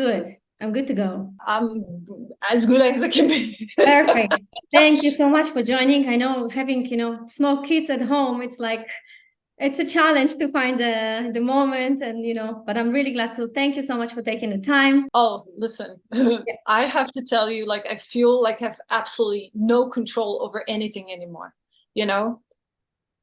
good. I'm good to go. I'm as good as I can be. Perfect. Thank you so much for joining. I know having, small kids at home, it's a challenge to find the moment and, but I'm really glad to. Thank you so much for taking the time. Oh, listen, I have to tell you, like, I feel like I have absolutely no control over anything anymore. You know,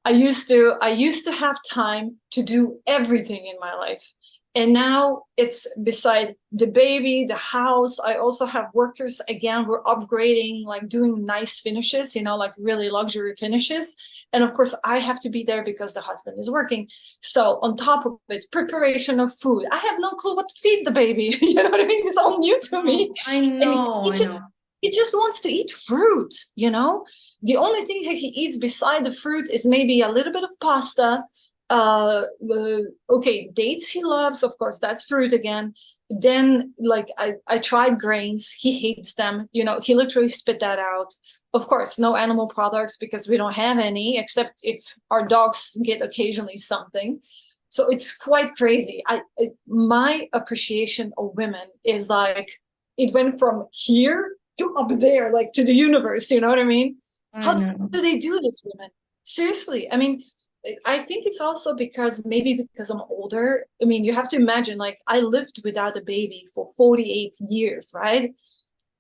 I used to have time to do everything in my life. And now it's beside the baby, the house. I also have workers. Again, we're upgrading, like doing nice finishes, like really luxury finishes. And of course, I have to be there because the husband is working. So on top of it, preparation of food. I have no clue what to feed the baby. You know what I mean? It's all new to me. I know, And he just wants to eat fruit, The only thing he eats beside the fruit is maybe a little bit of pasta. Okay, dates he loves, of course, that's fruit again. Then like I tried grains, he hates them, he literally spit that out. Of course, no animal products because we don't have any, except if our dogs get occasionally something. So it's quite crazy. My appreciation of women is like it went from here to up there, like to the universe, you know what I mean? How do they do this, women? Seriously, I mean, I think it's also because I'm older. I mean, you have to imagine, like, I lived without a baby for 48 years, right?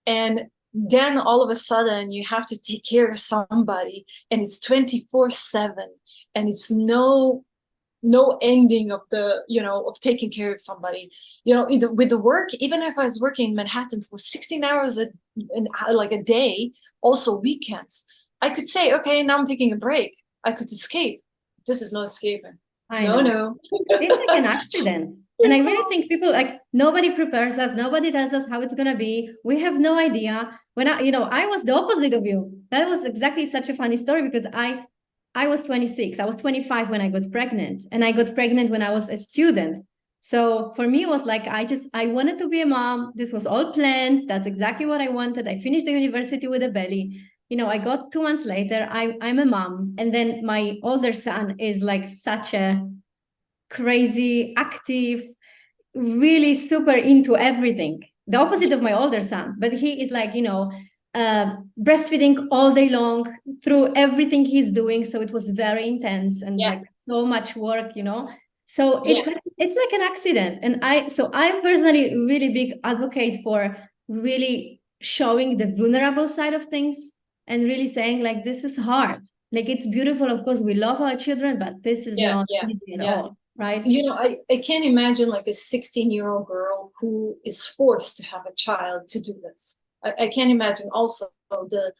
And then all of a sudden you have to take care of somebody and it's 24/7 and it's no ending of of taking care of somebody, with the work. Even if I was working in Manhattan for 16 hours like a day, also weekends, I could say, okay, now I'm taking a break. I could escape. This is no escaping. No. It's like an accident. And I really think people, like, nobody prepares us. Nobody tells us how it's going to be. We have no idea. When I was the opposite of you. That was exactly such a funny story because I was 26. I was 25 when I got pregnant, and I got pregnant when I was a student. So for me, it was like, I wanted to be a mom. This was all planned. That's exactly what I wanted. I finished the university with a belly. I got 2 months later, I'm a mom. And then my older son is like such a crazy, active, really super into everything. The opposite of my older son. But he is like, breastfeeding all day long through everything he's doing. So it was very intense and like so much work, So it's like an accident. And I'm personally really big advocate for really showing the vulnerable side of things and really saying, like, this is hard. Like, it's beautiful. Of course, we love our children, but this is not easy at all. Right. I can't imagine like a 16-year-old girl who is forced to have a child to do this. I can't imagine also the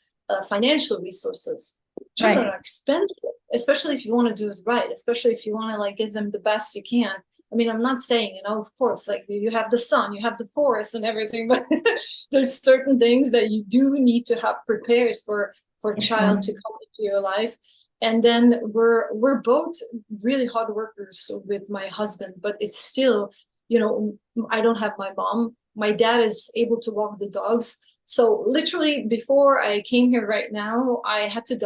financial resources. Children are expensive, especially if you want to do it right, especially if you want to like give them the best you can. I mean, I'm not saying, of course, like you have the sun, you have the forest and everything, but there's certain things that you do need to have prepared for a child to come into your life. And then we're both really hard workers with my husband, but it's still, I don't have my mom. My dad is able to walk the dogs. So literally before I came here right now, I had to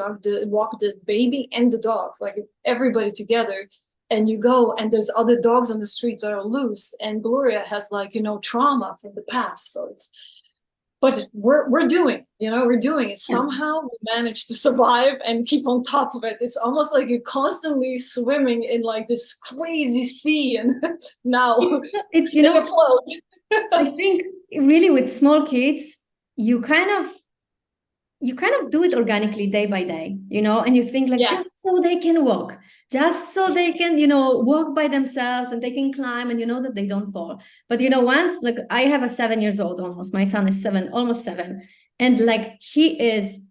walk the baby and the dogs, like everybody together. And you go and there's other dogs on the streets that are loose. And Gloria has like, trauma from the past. So but we're doing it. Somehow we manage to survive and keep on top of it. It's almost like you're constantly swimming in like this crazy sea, and now it's afloat. I think really with small kids, you kind of do it organically day by day, and you think like, just so they can walk, just so they can, walk by themselves and they can climb and that they don't fall. But, once, like, I have a 7 years old almost, my son is 7, almost 7. And like, he is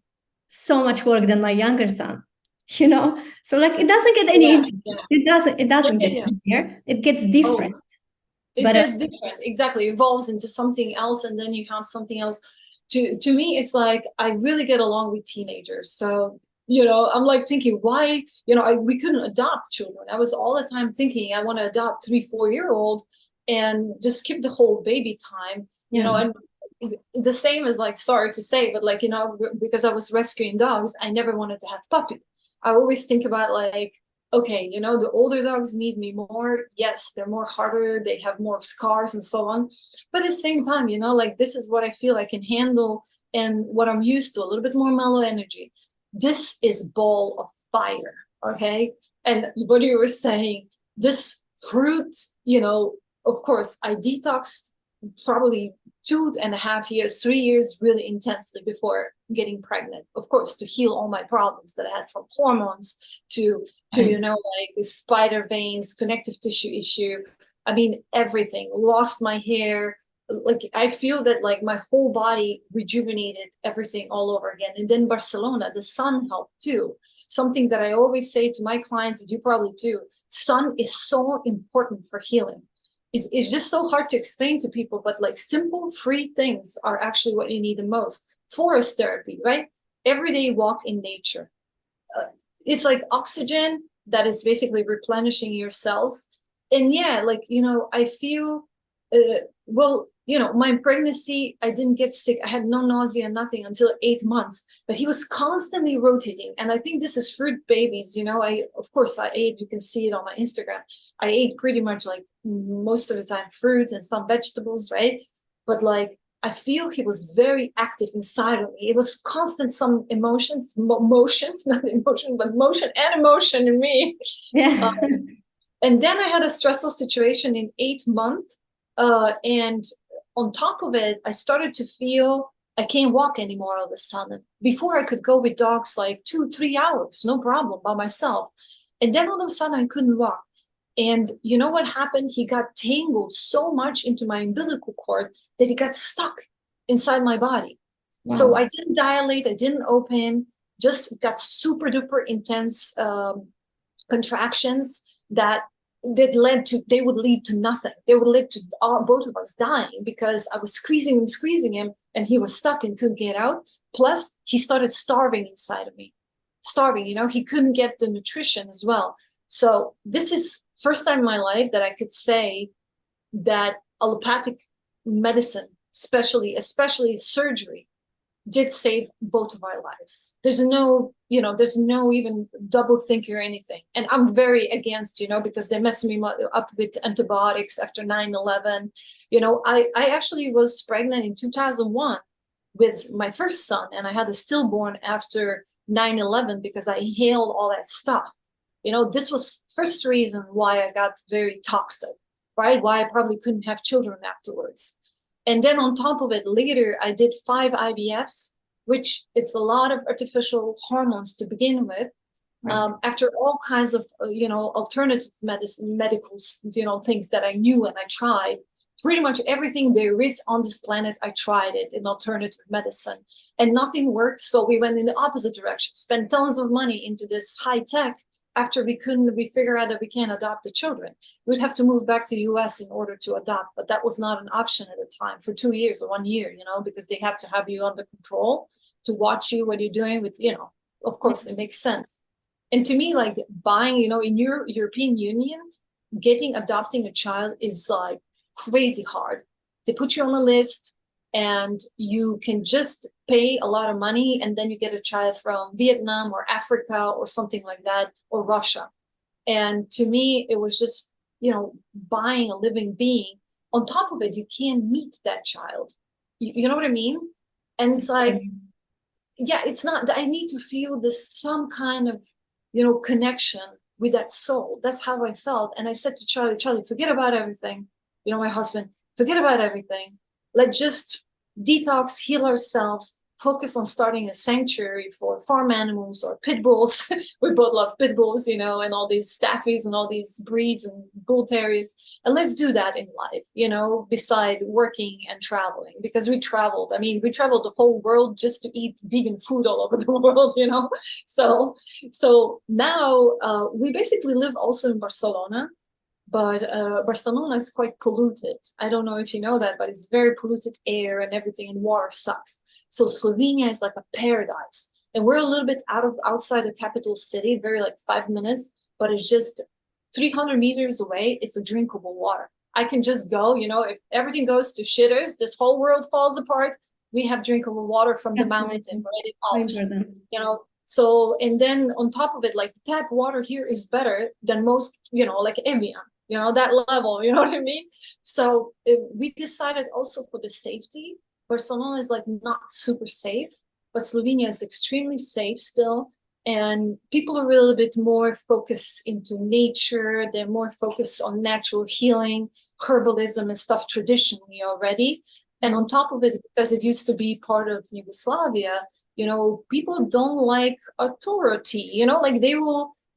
so much work than my younger son, So like, it doesn't get any easier. It doesn't get easier. It gets different. It gets different. Exactly. It evolves into something else. And then you have something else. To me, it's like, I really get along with teenagers. So, I'm like thinking, why, we couldn't adopt children. I was all the time thinking, I want to adopt 3-4-year-old and just skip the whole baby time, and the same as, like, sorry to say, but like, because I was rescuing dogs, I never wanted to have puppies. I always think about like, okay, you know, the older dogs need me more. Yes, they're more harder, they have more scars and so on. But at the same time, you know, like this is what I feel I can handle and what I'm used to, a little bit more mellow energy. This is ball of fire, okay? And what you were saying, this fruit, you know, of course, I detoxed probably 2.5 years, 3 years really intensely before getting pregnant, of course, to heal all my problems that I had from hormones to you know, like the spider veins, connective tissue issue. I mean, everything. Lost my hair. Like I feel that like my whole body rejuvenated, everything all over again. And then Barcelona, the sun helped too. Something that I always say to my clients, and you probably too, sun is so important for healing. It's just so hard to explain to people, but like simple free things are actually what you need the most. Forest therapy, right? Everyday walk in nature. It's like oxygen that is basically replenishing your cells. And yeah, like, you know, I feel, well, you know, my pregnancy, I didn't get sick. I had no nausea, nothing until 8 months, but he was constantly rotating. And I think this is fruit babies, you know, of course I ate, you can see it on my Instagram. I ate pretty much like most of the time fruit and some vegetables, right? But like, I feel he was very active inside of me. It was constant, some emotions, motion, not emotion, but motion and emotion in me. Yeah. And then I had a stressful situation in 8 months. And on top of it, I started to feel I can't walk anymore all of a sudden. Before I could go with dogs like 2-3 hours, no problem, by myself. And then all of a sudden I couldn't walk. And you know what happened? He got tangled so much into my umbilical cord that he got stuck inside my body. Wow. So I didn't dilate, I didn't open, just got super duper intense contractions that they would lead to nothing. They would lead to both of us dying because I was squeezing him and he was stuck and couldn't get out. Plus he started starving inside of me. Starving, you know, he couldn't get the nutrition as well. So this is first time in my life that I could say that allopathic medicine, especially surgery, did save both of our lives. There's no, you know, there's no even double think or anything. And I'm very against, you know, because they messed me up with antibiotics after 9/11. You know, I actually was pregnant in 2001 with my first son, and I had a stillborn after 9/11 because I inhaled all that stuff. You know, this was first reason why I got very toxic, right? Why I probably couldn't have children afterwards. And then on top of it, later I did 5 IVFs, which is a lot of artificial hormones to begin with. Right. After all kinds of, you know, alternative medicine, medical, you know, things that I knew and I tried, pretty much everything there is on this planet, I tried it in alternative medicine and nothing worked. So we went in the opposite direction, spent tons of money into this high tech. After we figure out that we can't adopt the children. We'd have to move back to the US in order to adopt, but that was not an option at the time for 2 years or 1 year, you know, because they have to have you under control to watch you, what you're doing with, you know, of course it makes sense. And to me, like buying, you know, in your European Union, adopting a child is like crazy hard. They put you on a list and you can just pay a lot of money and then you get a child from Vietnam or Africa or something like that, or Russia. And to me, it was just, you know, buying a living being. On top of it, you can't meet that child. You know what I mean? And it's like, yeah, it's not, I need to feel this, some kind of, you know, connection with that soul. That's how I felt. And I said to Charlie, forget about everything. You know, my husband, forget about everything. Let's just detox, heal ourselves, focus on starting a sanctuary for farm animals or pit bulls. We both love pit bulls, you know, and all these staffies and all these breeds and bull terriers. And let's do that in life, you know, beside working and traveling, because we traveled. I mean, we traveled the whole world just to eat vegan food all over the world, you know. So now we basically live also in Barcelona. But Barcelona is quite polluted. I don't know if you know that, but it's very polluted air and everything, and water sucks. So Slovenia is like a paradise. And we're a little bit outside the capital city, very like 5 minutes, but it's just 300 meters away. It's a drinkable water. I can just go, you know, if everything goes to shitters, this whole world falls apart, we have drinkable water from the mountain, right? In Alps, you know. So, and then on top of it, like tap water here is better than most, like Evian, that level, you know what I mean? So we decided also for the safety. Barcelona is like not super safe, but Slovenia is extremely safe still. And people are a little bit more focused into nature. They're more focused on natural healing, herbalism and stuff traditionally already. And on top of it, because it used to be part of Yugoslavia, people don't like authority, like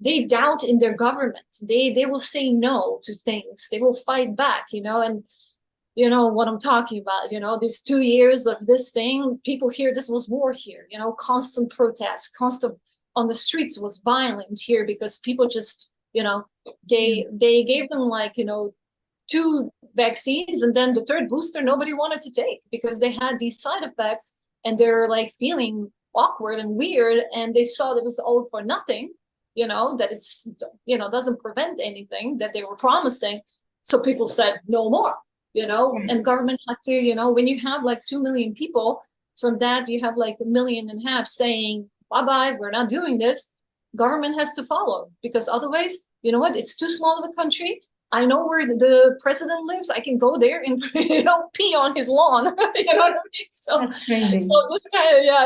they doubt in their government. They will say no to things. They will fight back, and you know what I'm talking about, these 2 years of this thing, people here, this was war here, constant protests, constant on the streets was violent here because people just, they gave them like, 2 vaccines, and then the 3rd booster nobody wanted to take because they had these side effects and they're like feeling awkward and weird, and they saw that it was all for nothing, that it's, doesn't prevent anything that they were promising. So people said no more, and government had to, when you have like 2 million people, from that you have like 1.5 million saying bye-bye, we're not doing this. Government has to follow, because otherwise, you know what, it's too small of a country. I know where the president lives. I can go there and pee on his lawn. You know what I mean? So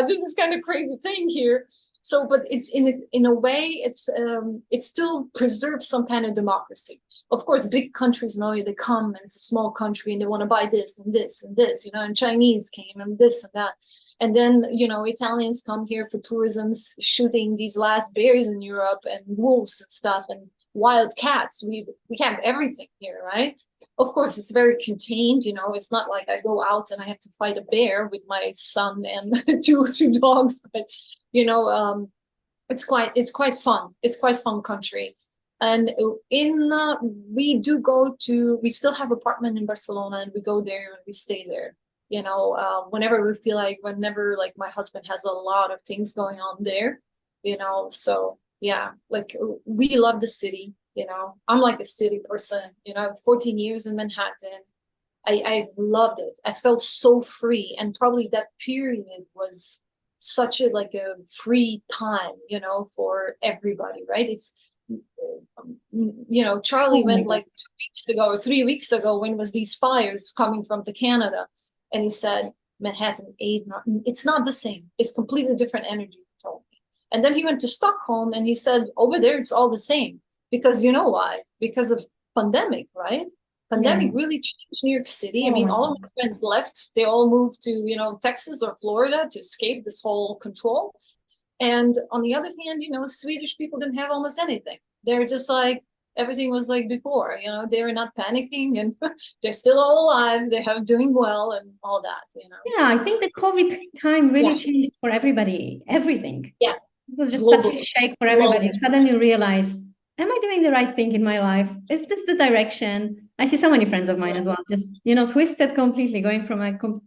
this is kind of crazy thing here. So, but it's in a way, it still preserves some kind of democracy. Of course, big countries know they come and it's a small country and they want to buy this and this and this, and Chinese came and this and that. And then, Italians come here for tourism, shooting these last bears in Europe and wolves and stuff and wild cats. We have everything here, right? Of course, it's very contained. It's not like I go out and I have to fight a bear with my son and two dogs. But it's quite fun. It's quite fun country. And we still have apartment in Barcelona, and we go there and we stay there. Whenever we feel whenever my husband has a lot of things going on there, so. Yeah, like we love the city, I'm like a city person, 14 years in Manhattan. I loved it. I felt so free, and probably that period was such a free time, for everybody, right? It's Charlie went like 2 weeks ago or 3 weeks ago when was these fires coming from Canada, and he said Manhattan it's not the same. It's completely different energy. And then he went to Stockholm and he said, over there, it's all the same. Because you know why? Because of pandemic, right? Pandemic really changed New York City. I mean, all of my friends left. They all moved to, Texas or Florida to escape this whole control. And on the other hand, Swedish people didn't have almost anything. They're just like, everything was like before, they were not panicking, and they're still all alive. They have doing well and all that, Yeah, I think the COVID time really changed for everybody, everything. Yeah. This was just such a shake for everybody. Suddenly you realize, am I doing the right thing in my life? Is this the direction? I see so many friends of mine as well, just, twisted completely, going from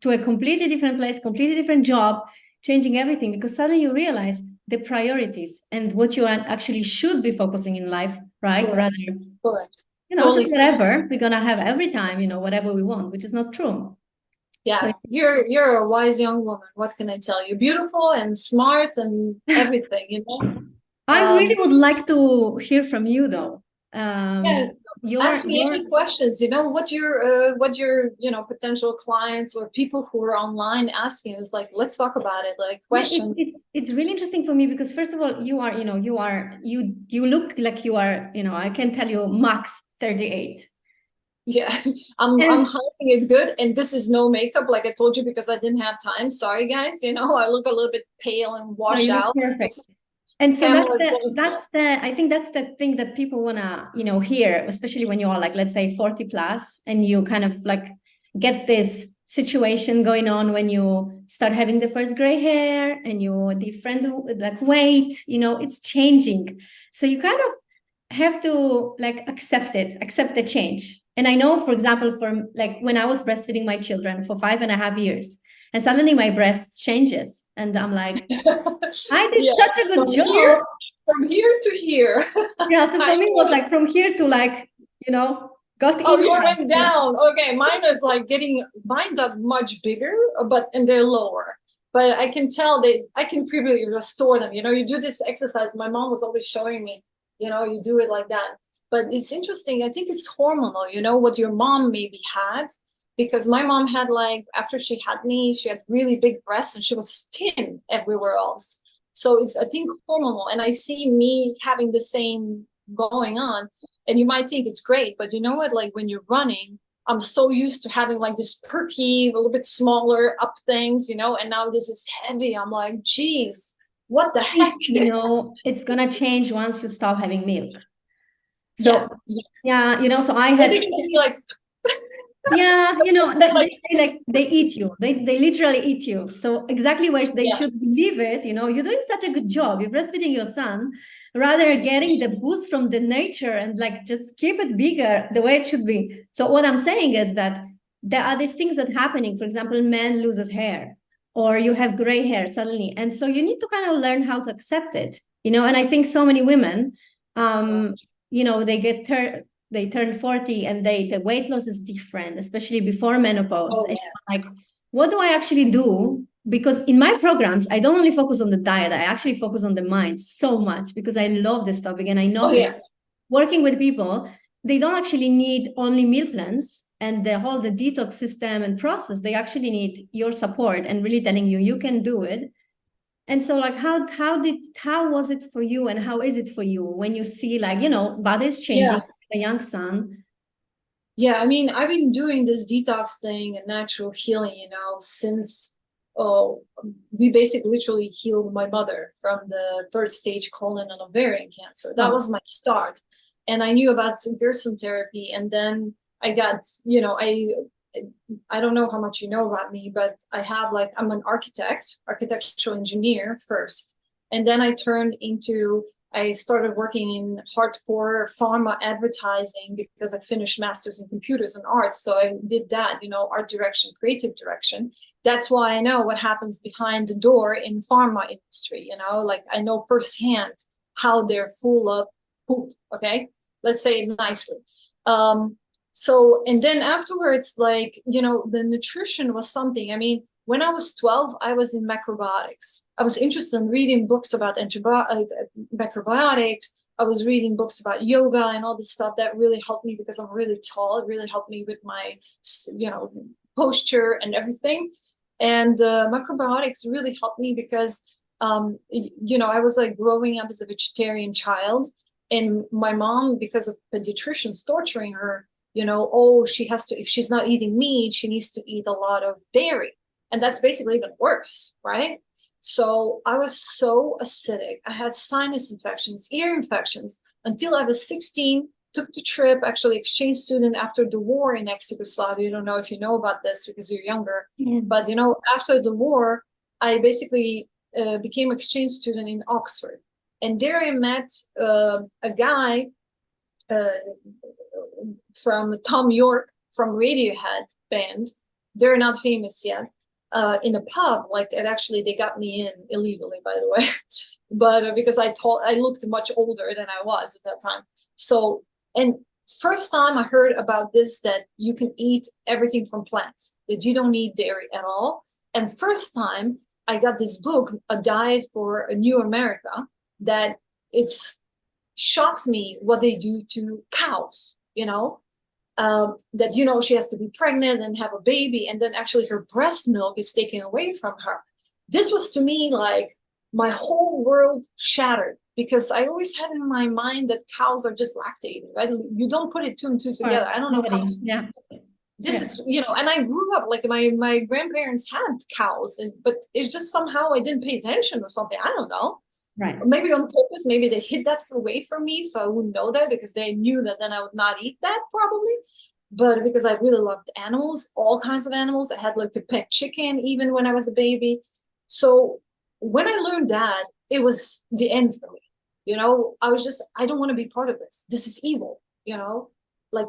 to a completely different place, completely different job, changing everything, because suddenly you realize the priorities and what you actually should be focusing in life, right? Correct. Rather, just whatever, we're going to have every time, whatever we want, which is not true. Yeah, so, you're a wise young woman. What can I tell you? Beautiful and smart and everything, I really would like to hear from you, though. Ask me any questions. What your potential clients or people who are online asking is like, let's talk about it. Like questions. It's really interesting for me because first of all, you look like you are, I can tell you max 38. Yeah, I'm hiding it good, and this is no makeup, like I told you, because I didn't have time. Sorry, guys. I look a little bit pale and washed out. Perfect. And so I think that's the thing that people wanna, hear, especially when you are like, let's say 40 plus, and you kind of like get this situation going on when you start having the first gray hair and you different like weight, it's changing. So you kind of have to accept the change. And I know, for example, from when I was breastfeeding my children for 5.5 years, and suddenly my breasts changes, and I'm like, I did such a good job. From here to here. Yeah, so for me it was from here to got you went down. Okay, mine got much bigger, and they're lower. but I can tell that I can previously restore them. You know, you do this exercise. My mom was always showing me, you know, you do it like that. But it's interesting. I think it's hormonal, you know, what your mom maybe had, because my mom had, like, after she had me, she had really big breasts and she was thin everywhere else. So it's, I think, hormonal. And I see me having the same going on. And you might think it's great, but you know what? Like when you're running, I'm so used to having like this perky, a little bit smaller up things, you know, and now this is heavy. I'm like, geez, what the heck? You know, it's gonna change once you stop having milk. So yeah, you know, so I had like, yeah, you know, they say like they eat you. They literally eat you. So exactly where they should believe it, you know, you're doing such a good job. You're breastfeeding your son, rather getting the boost from the nature and like just keep it bigger the way it should be. So what I'm saying is that there are these things that happening. For example, man loses hair or you have gray hair suddenly. And so you need to kind of learn how to accept it, you know, and I think so many women, you know, they turn 40 and the weight loss is different, especially before menopause. And like, what do I actually do? Because in my programs, I don't only focus on the diet, I actually focus on the mind so much because I love this topic. And I know working with people, they don't actually need only meal plans and the detox system and process. They actually need your support and really telling you, you can do it. And so like, how was it for you and how is it for you when you see like, you know, body's changing, a young son? Yeah, I mean, I've been doing this detox thing and natural healing, you know, since we basically literally healed my mother from the 3rd stage colon and ovarian cancer. That was my start. And I knew about Gerson therapy. And then I got, you know, I don't know how much you know about me, but I have like, I'm an architectural engineer first. And then I started working in hardcore pharma advertising because I finished master's in computers and arts. So I did that, you know, art direction, creative direction. That's why I know what happens behind the door in pharma industry, you know, like I know firsthand how they're full of poop. Okay, let's say it nicely. So, and then afterwards, like, you know, the nutrition was something. I mean, when I was 12, I was in macrobiotics. I was interested in reading books about macrobiotics. I was reading books about yoga and all this stuff that really helped me because I'm really tall. It really helped me with my, you know, posture and everything. And macrobiotics really helped me because, you know, I was like growing up as a vegetarian child. And my mom, because of pediatricians torturing her, you know, oh, she has to, if she's not eating meat, she needs to eat a lot of dairy. And that's basically even worse, right? So I was so acidic. I had sinus infections, ear infections until I was 16, took the trip, actually exchange student after the war in ex-Yugoslavia. I don't know if you know about this because you're younger, but you know, after the war, I basically became exchange student in Oxford. And there I met a guy from Tom York from Radiohead band. They're not famous yet. In a pub, like, and actually they got me in illegally, by the way, but because I looked much older than I was at that time. So, and first time I heard about this, that you can eat everything from plants, that you don't need dairy at all. And first time I got this book, A Diet for a New America, that it's shocked me what they do to cows, you know, that, you know, she has to be pregnant and have a baby, and then actually her breast milk is taken away from her. This was to me like my whole world shattered, because I always had in my mind that cows are just lactating, right? You don't put it two and two together. I don't know how to, this is, you know, and I grew up like my grandparents had cows, but it's just somehow I didn't pay attention or something. I don't know. Right. Maybe on purpose, maybe they hid that away from me so I wouldn't know that, because they knew that then I would not eat that probably. But because I really loved animals, all kinds of animals. I had like a pet chicken even when I was a baby. So when I learned that, it was the end for me. You know, I was just, I don't want to be part of this. This is evil, you know, like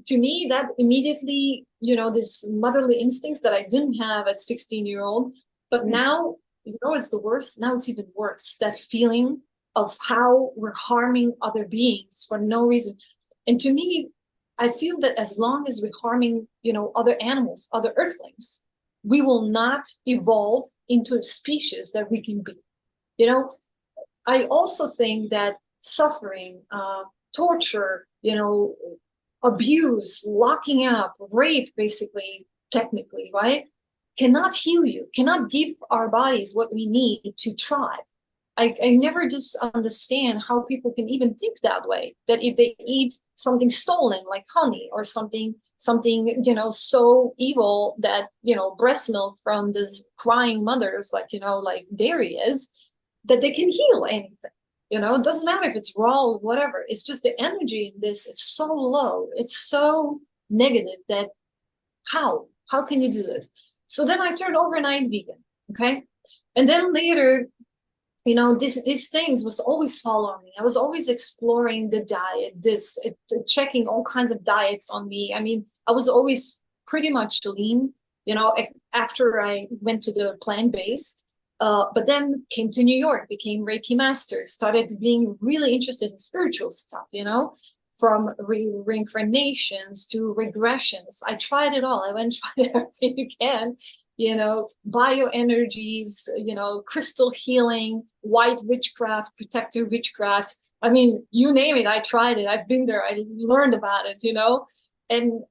to me that immediately, you know, this motherly instincts that I didn't have at 16-year-old, but now, you know, it's the worst. Now it's even worse. That feeling of how we're harming other beings for no reason. And to me, I feel that as long as we're harming, you know, other animals, other earthlings, we will not evolve into a species that we can be. You know, I also think that suffering, torture, abuse, locking up, rape, basically, technically, right, cannot heal you, cannot give our bodies what we need to thrive. I never just understand how people can even think that way, that if they eat something stolen like honey or something so evil that breast milk from the crying mothers, like dairy is, that they can heal anything. It doesn't matter if it's raw or whatever. It's just the energy in this, it's so low, it's so negative that how can you do this? So then I turned overnight vegan. Okay. And then later, these things was always following me. I was always exploring the diet, checking all kinds of diets on me. I mean, I was always pretty much lean, after I went to the plant-based, but then came to New York, became Reiki master, started being really interested in spiritual stuff, from reincarnations to regressions. I tried it all. I went and tried everything you can, bioenergies, crystal healing, white witchcraft, protector witchcraft. I mean, you name it, I tried it. I've been there. I learned about it, And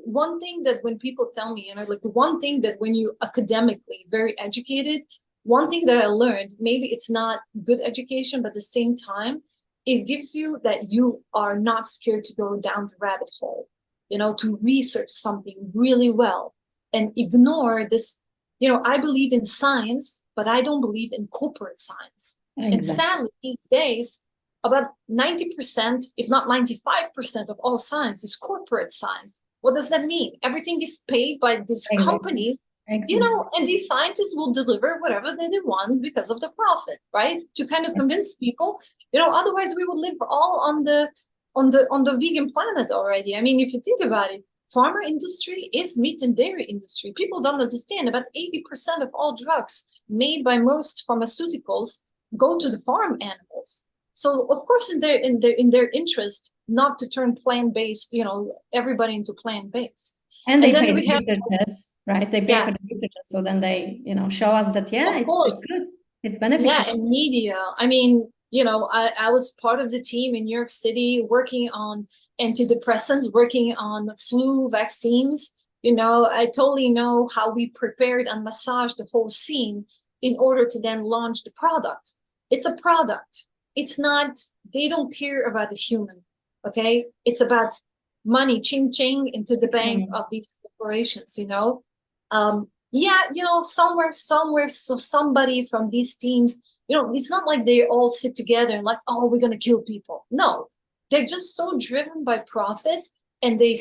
one thing that when people tell me, one thing that when you academically very educated, one thing that I learned, maybe it's not good education, but at the same time, it gives you that you are not scared to go down the rabbit hole, to research something really well and ignore this. I believe in science, but I don't believe in corporate science. Exactly. And sadly, these days, about 90%, if not 95% of all science is corporate science. What does that mean? Everything is paid by these companies, and these scientists will deliver whatever they want because of the profit, right? To kind of convince people, otherwise we would live all on the vegan planet already. I mean, if you think about it, pharma industry is meat and dairy industry. People don't understand about 80% of all drugs made by most pharmaceuticals go to the farm animals. So of course, in their interest, not to turn plant-based, everybody into plant-based. And they pay the researchers, right? They pay for the researchers, so then they, show us that it's good, it's beneficial. Yeah, and media. I mean, I was part of the team in New York City working on antidepressants, working on flu vaccines. I totally know how we prepared and massaged the whole scene in order to then launch the product. It's a product. It's not, they don't care about the human, okay? It's about money, ching ching into the bank of these corporations, somewhere, so somebody from these teams, it's not like they all sit together and like, oh, we're going to kill people. No, they're just so driven by profit, and they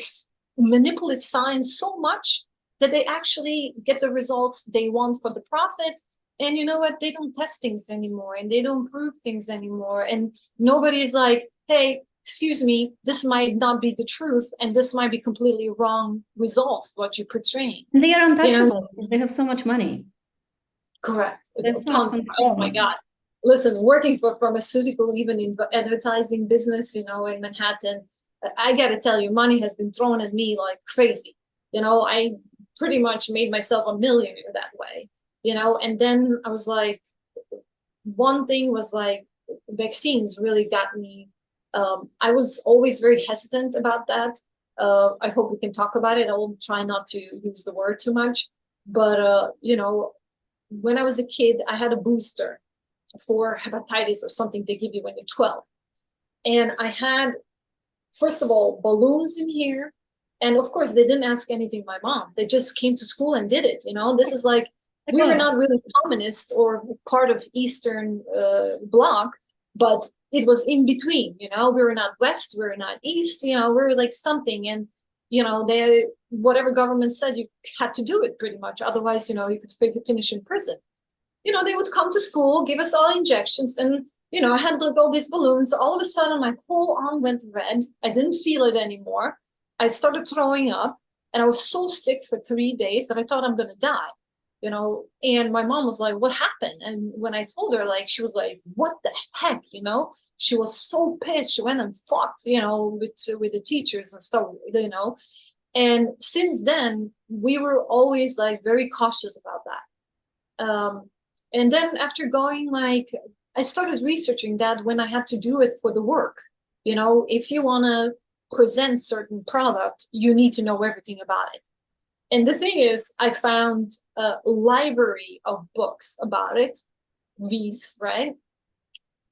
manipulate science so much that they actually get the results they want for the profit. And you know what? They don't test things anymore, and they don't prove things anymore. And nobody's like, hey, excuse me, this might not be the truth, and this might be completely wrong results, what you're portraying. And they are untouchable because they have so much money. Correct. Oh my God. Listen, working for pharmaceutical, even in advertising business, in Manhattan, I got to tell you, money has been thrown at me like crazy. I pretty much made myself a millionaire that way. And then I was like, one thing was like, vaccines really got me. I was always very hesitant about that. I hope we can talk about it. I will try not to use the word too much. But, when I was a kid, I had a booster for hepatitis or something they give you when you're 12. And I had, first of all, balloons in here. And of course, they didn't ask anything of my mom. They just came to school and did it. This is like, we were not really communist or part of Eastern Bloc, but it was in between, we were not West, we were not East, we were like something. And, whatever government said, you had to do it pretty much. Otherwise, you could finish in prison. They would come to school, give us all injections. And, I had like all these balloons. All of a sudden, my whole arm went red. I didn't feel it anymore. I started throwing up, and I was so sick for 3 days that I thought I'm going to die. And my mom was like, what happened? And when I told her, like, she was like, what the heck, she was so pissed. She went and fought, with the teachers and stuff, And since then, we were always like very cautious about that. And then after going like, I started researching that when I had to do it for the work. You know, if you want to present certain product, you need to know everything about it. And the thing is, I found a library of books about it, these, right?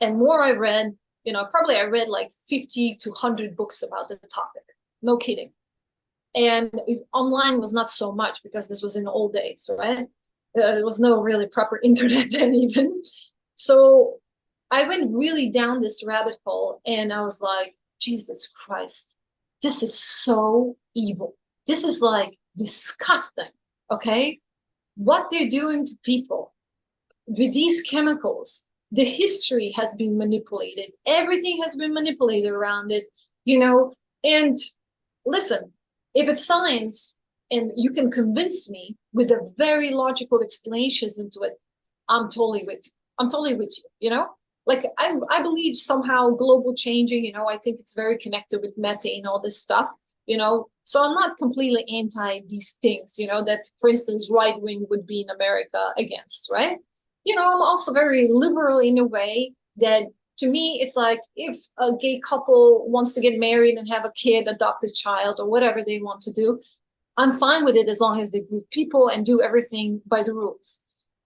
And more I read, you know, probably I read like 50 to 100 books about the topic. No kidding. And online was not so much because this was in the old days, right? There was no really proper internet then even. So I went really down this rabbit hole and I was like, Jesus Christ, this is so evil. This is like disgusting, okay? What they're doing to people with these chemicals, the history has been manipulated. Everything has been manipulated around it, you know? And listen, if it's science and you can convince me with a very logical explanations into it, I'm totally with you. I'm totally with you, you know? Like I believe somehow global changing, you know, I think it's very connected with methane, all this stuff, you know? So I'm not completely anti these things, you know, that for instance, right wing would be in America against, right? You know, I'm also very liberal in a way that to me, it's like if a gay couple wants to get married and have a kid, adopt a child or whatever they want to do, I'm fine with it as long as they're good people and do everything by the rules.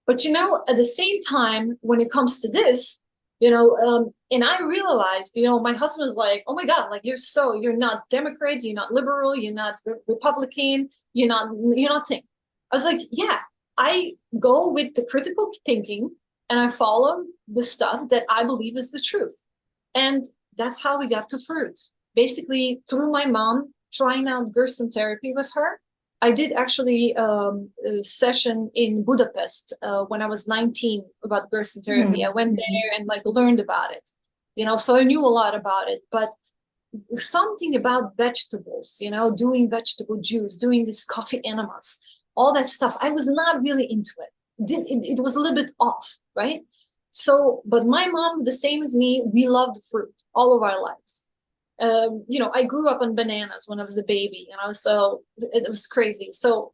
But, you know, at the same time, when it comes to this, you know, and I realized, you know, my husband's like, oh my God, like you're not Democrat, you're not liberal, you're not Republican, you're nothing. I was like, yeah, I go with the critical thinking and I follow the stuff that I believe is the truth. And that's how we got to fruits. Basically, through my mom, trying out Gerson therapy with her. I did actually a session in Budapest when I was 19 about Gerson therapy. I went there and like learned about it, you know, so I knew a lot about it. But something about vegetables, you know, doing vegetable juice, doing this coffee enemas, all that stuff, I was not really into it. It was a little bit off, right? So, but my mom, the same as me, we loved fruit all of our lives. You know, I grew up on bananas when I was a baby, you know, so it was crazy. So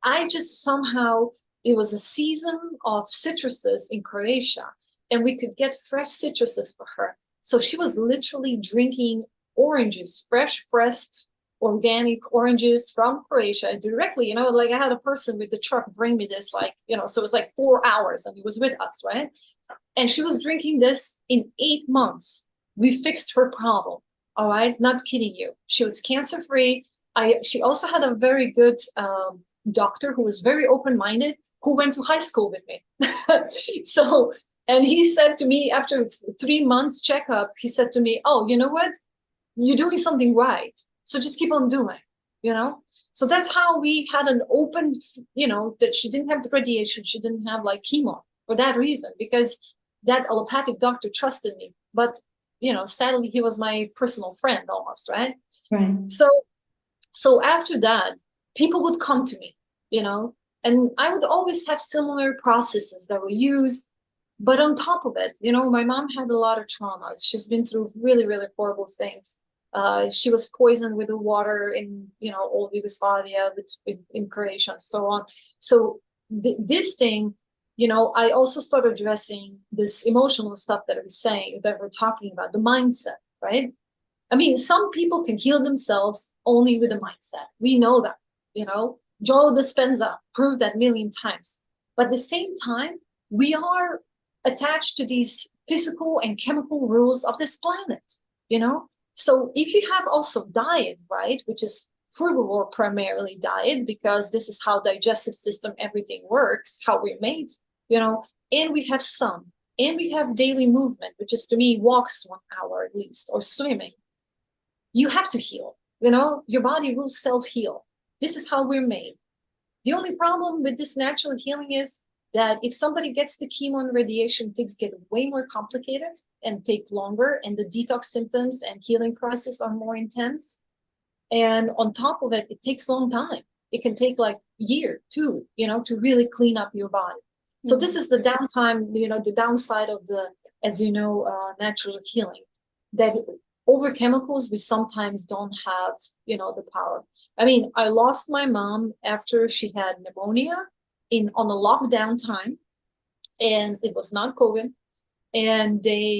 I just somehow, it was a season of citruses in Croatia and we could get fresh citruses for her. So she was literally drinking oranges, fresh pressed organic oranges from Croatia directly, you know, like I had a person with the truck bring me this, like, you know, so it was like 4 hours and he was with us, right? And she was drinking this in 8 months. We fixed her problem. All right, not kidding you. She was cancer-free. She also had a very good doctor who was very open-minded, who went to high school with me. So, and he said to me after 3 months checkup, he said to me, oh, you know what? You're doing something right. So just keep on doing, you know? So that's how we had an open, you know, that she didn't have the radiation. She didn't have like chemo for that reason, because that allopathic doctor trusted me. But you know, sadly, he was my personal friend almost, right? Right. So after that, people would come to me, you know, and I would always have similar processes that we use. But on top of it, you know, my mom had a lot of trauma. She's been through really, really horrible things. She was poisoned with the water in, you know, old Yugoslavia, in Croatia, and so on. So this thing, you know, I also started addressing this emotional stuff that I was saying, that we're talking about, the mindset, right? I mean, some people can heal themselves only with a mindset. We know that, you know, Joe Dispenza proved that a million times. But at the same time, we are attached to these physical and chemical rules of this planet, you know? So if you have also diet, right, which is frugivore primarily diet, because this is how digestive system, everything works, how we're made, you know, and we have sun, and we have daily movement, which is to me walks 1 hour at least, or swimming. You have to heal, you know, your body will self-heal. This is how we're made. The only problem with this natural healing is that if somebody gets the chemo and radiation, things get way more complicated and take longer, and the detox symptoms and healing process are more intense. And on top of it, it takes a long time. It can take like a year, 2, you know, to really clean up your body. So this is the downtime, you know, the downside of the, as you know, natural healing, that over chemicals, we sometimes don't have, you know, the power. I mean, I lost my mom after she had pneumonia on a lockdown time, and it was not COVID. And they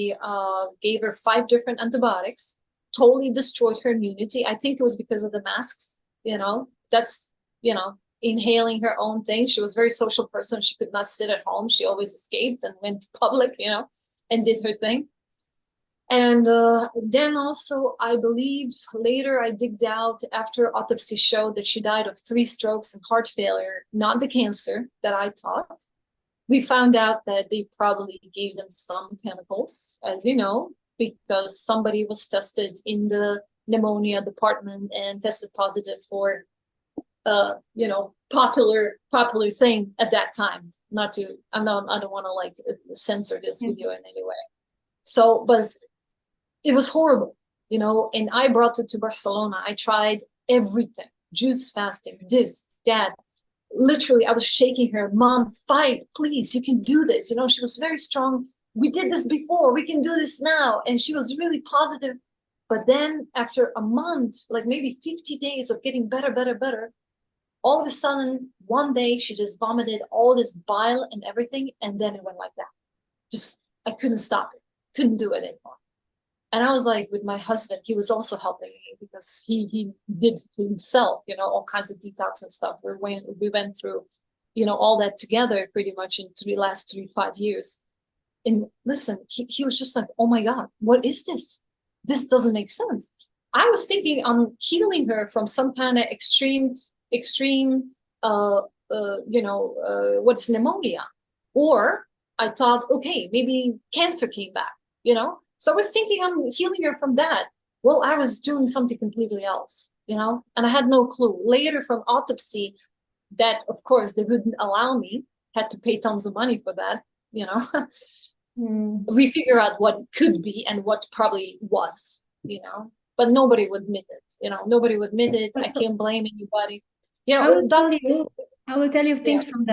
gave her 5 different antibiotics, totally destroyed her immunity. I think it was because of the masks, you know, that's, you know, inhaling her own thing. She was a very social person. She could not sit at home. She always escaped and went to public, you know, and did her thing. And then also, I believe later I digged out after autopsy showed that she died of 3 strokes and heart failure, not the cancer that I thought. We found out that they probably gave them some chemicals, as you know, because somebody was tested in the pneumonia department and tested positive for, you know, popular thing at that time. I don't want to like censor this video in any way. So, but it was horrible, you know, and I brought it to Barcelona. I tried everything, juice fasting, this, that. Literally, I was shaking her, Mom, fight, please, you can do this. You know, she was very strong. We did this before, we can do this now. And she was really positive. But then after a month, like maybe 50 days of getting better, all of a sudden, one day she just vomited all this bile and everything. And then it went like that. Just, I couldn't stop it, couldn't do it anymore. And I was like, with my husband, he was also helping me because he did himself, you know, all kinds of detox and stuff. We went through, you know, all that together pretty much in last 3-5 years. And listen, he was just like, oh my God, what is this? This doesn't make sense. I was thinking I'm healing her from some kind of extreme, what is pneumonia? Or I thought, okay, maybe cancer came back, you know? So I was thinking I'm healing her from that. Well, I was doing something completely else, you know, and I had no clue. Later from autopsy, that of course they wouldn't allow me, had to pay tons of money for that, you know. We figure out what could be and what probably was, you know, but nobody would admit it, you know, nobody would admit it. I can't blame anybody. You know, I will tell you things from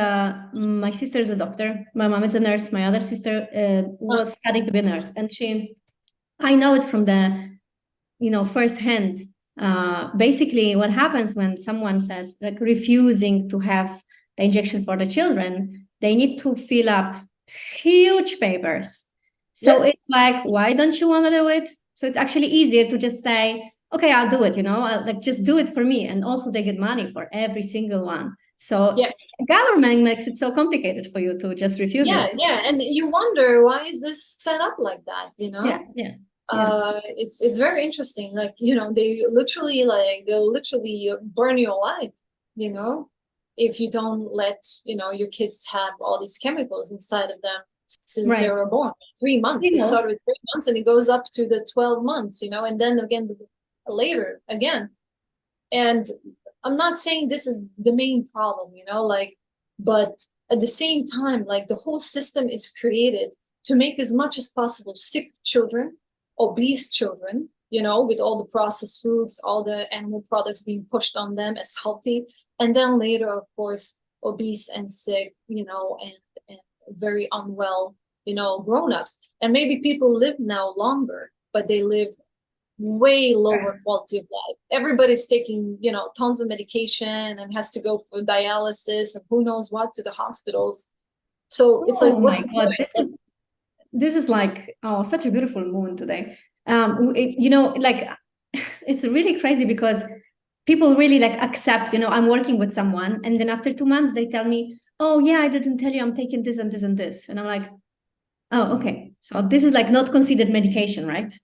my sister is a doctor. My mom is a nurse. My other sister was studying to be a nurse. And I know it from the, you know, firsthand. Basically, what happens when someone says, like, refusing to have the injection for the children, they need to fill up huge papers. So it's like, why don't you want to do it? So it's actually easier to just say, okay, I'll do it, you know, like just do it for me. And also they get money for every single one. So government makes it so complicated for you to just refuse it. Yeah. And you wonder, why is this set up like that, you know? It's very interesting. Like, you know, they'll literally burn your life, you know, if you don't let, you know, your kids have all these chemicals inside of them since they were born. 3 months. They start with 3 months and it goes up to the 12 months, you know, and then again later again. And I'm not saying this is the main problem, you know, like, but at the same time, like, the whole system is created to make as much as possible sick children, obese children, you know, with all the processed foods, all the animal products being pushed on them as healthy. And then later, of course, obese and sick, you know, and very unwell, you know, grown-ups. And maybe people live now longer, but they live way lower quality of life. Everybody's taking, you know, tons of medication and has to go for dialysis and who knows what to the hospitals. So it's like, what's the point? This is like, oh, such a beautiful moon today. You know, like, it's really crazy because people really like accept, you know, I'm working with someone, and then after 2 months they tell me, oh yeah, I didn't tell you I'm taking this and this and this. And I'm like, oh, okay. So this is like not considered medication, right?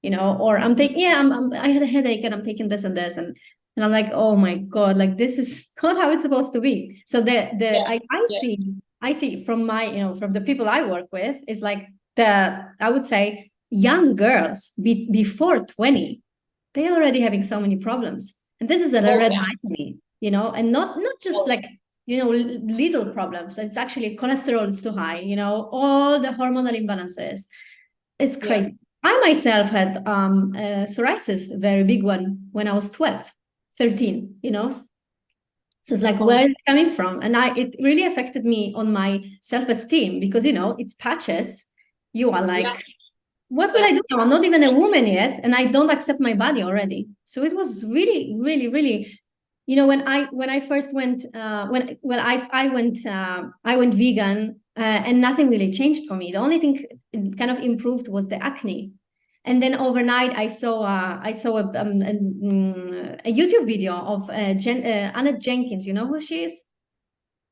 You know, or I'm taking, I had a headache and I'm taking this and this. And I'm like, oh my God, like, this is not how it's supposed to be. So I see from my, you know, from the people I work with is like I would say young girls before 20, they're already having so many problems. And this is a red light to me, you know, and not just like, you know, little problems. It's actually cholesterol is too high, you know, all the hormonal imbalances. It's crazy. I myself had psoriasis, a very big one, when I was 12, 13, you know. So it's like, where is it coming from? And it really affected me on my self-esteem because, you know, it's patches. You are like, what will I do now? I'm not even a woman yet, and I don't accept my body already. So it was really, really, really, when I first went I went vegan, and nothing really changed for me. The only thing kind of improved was the acne. And then overnight, I saw a YouTube video of Annette Jenkins. You know who she is?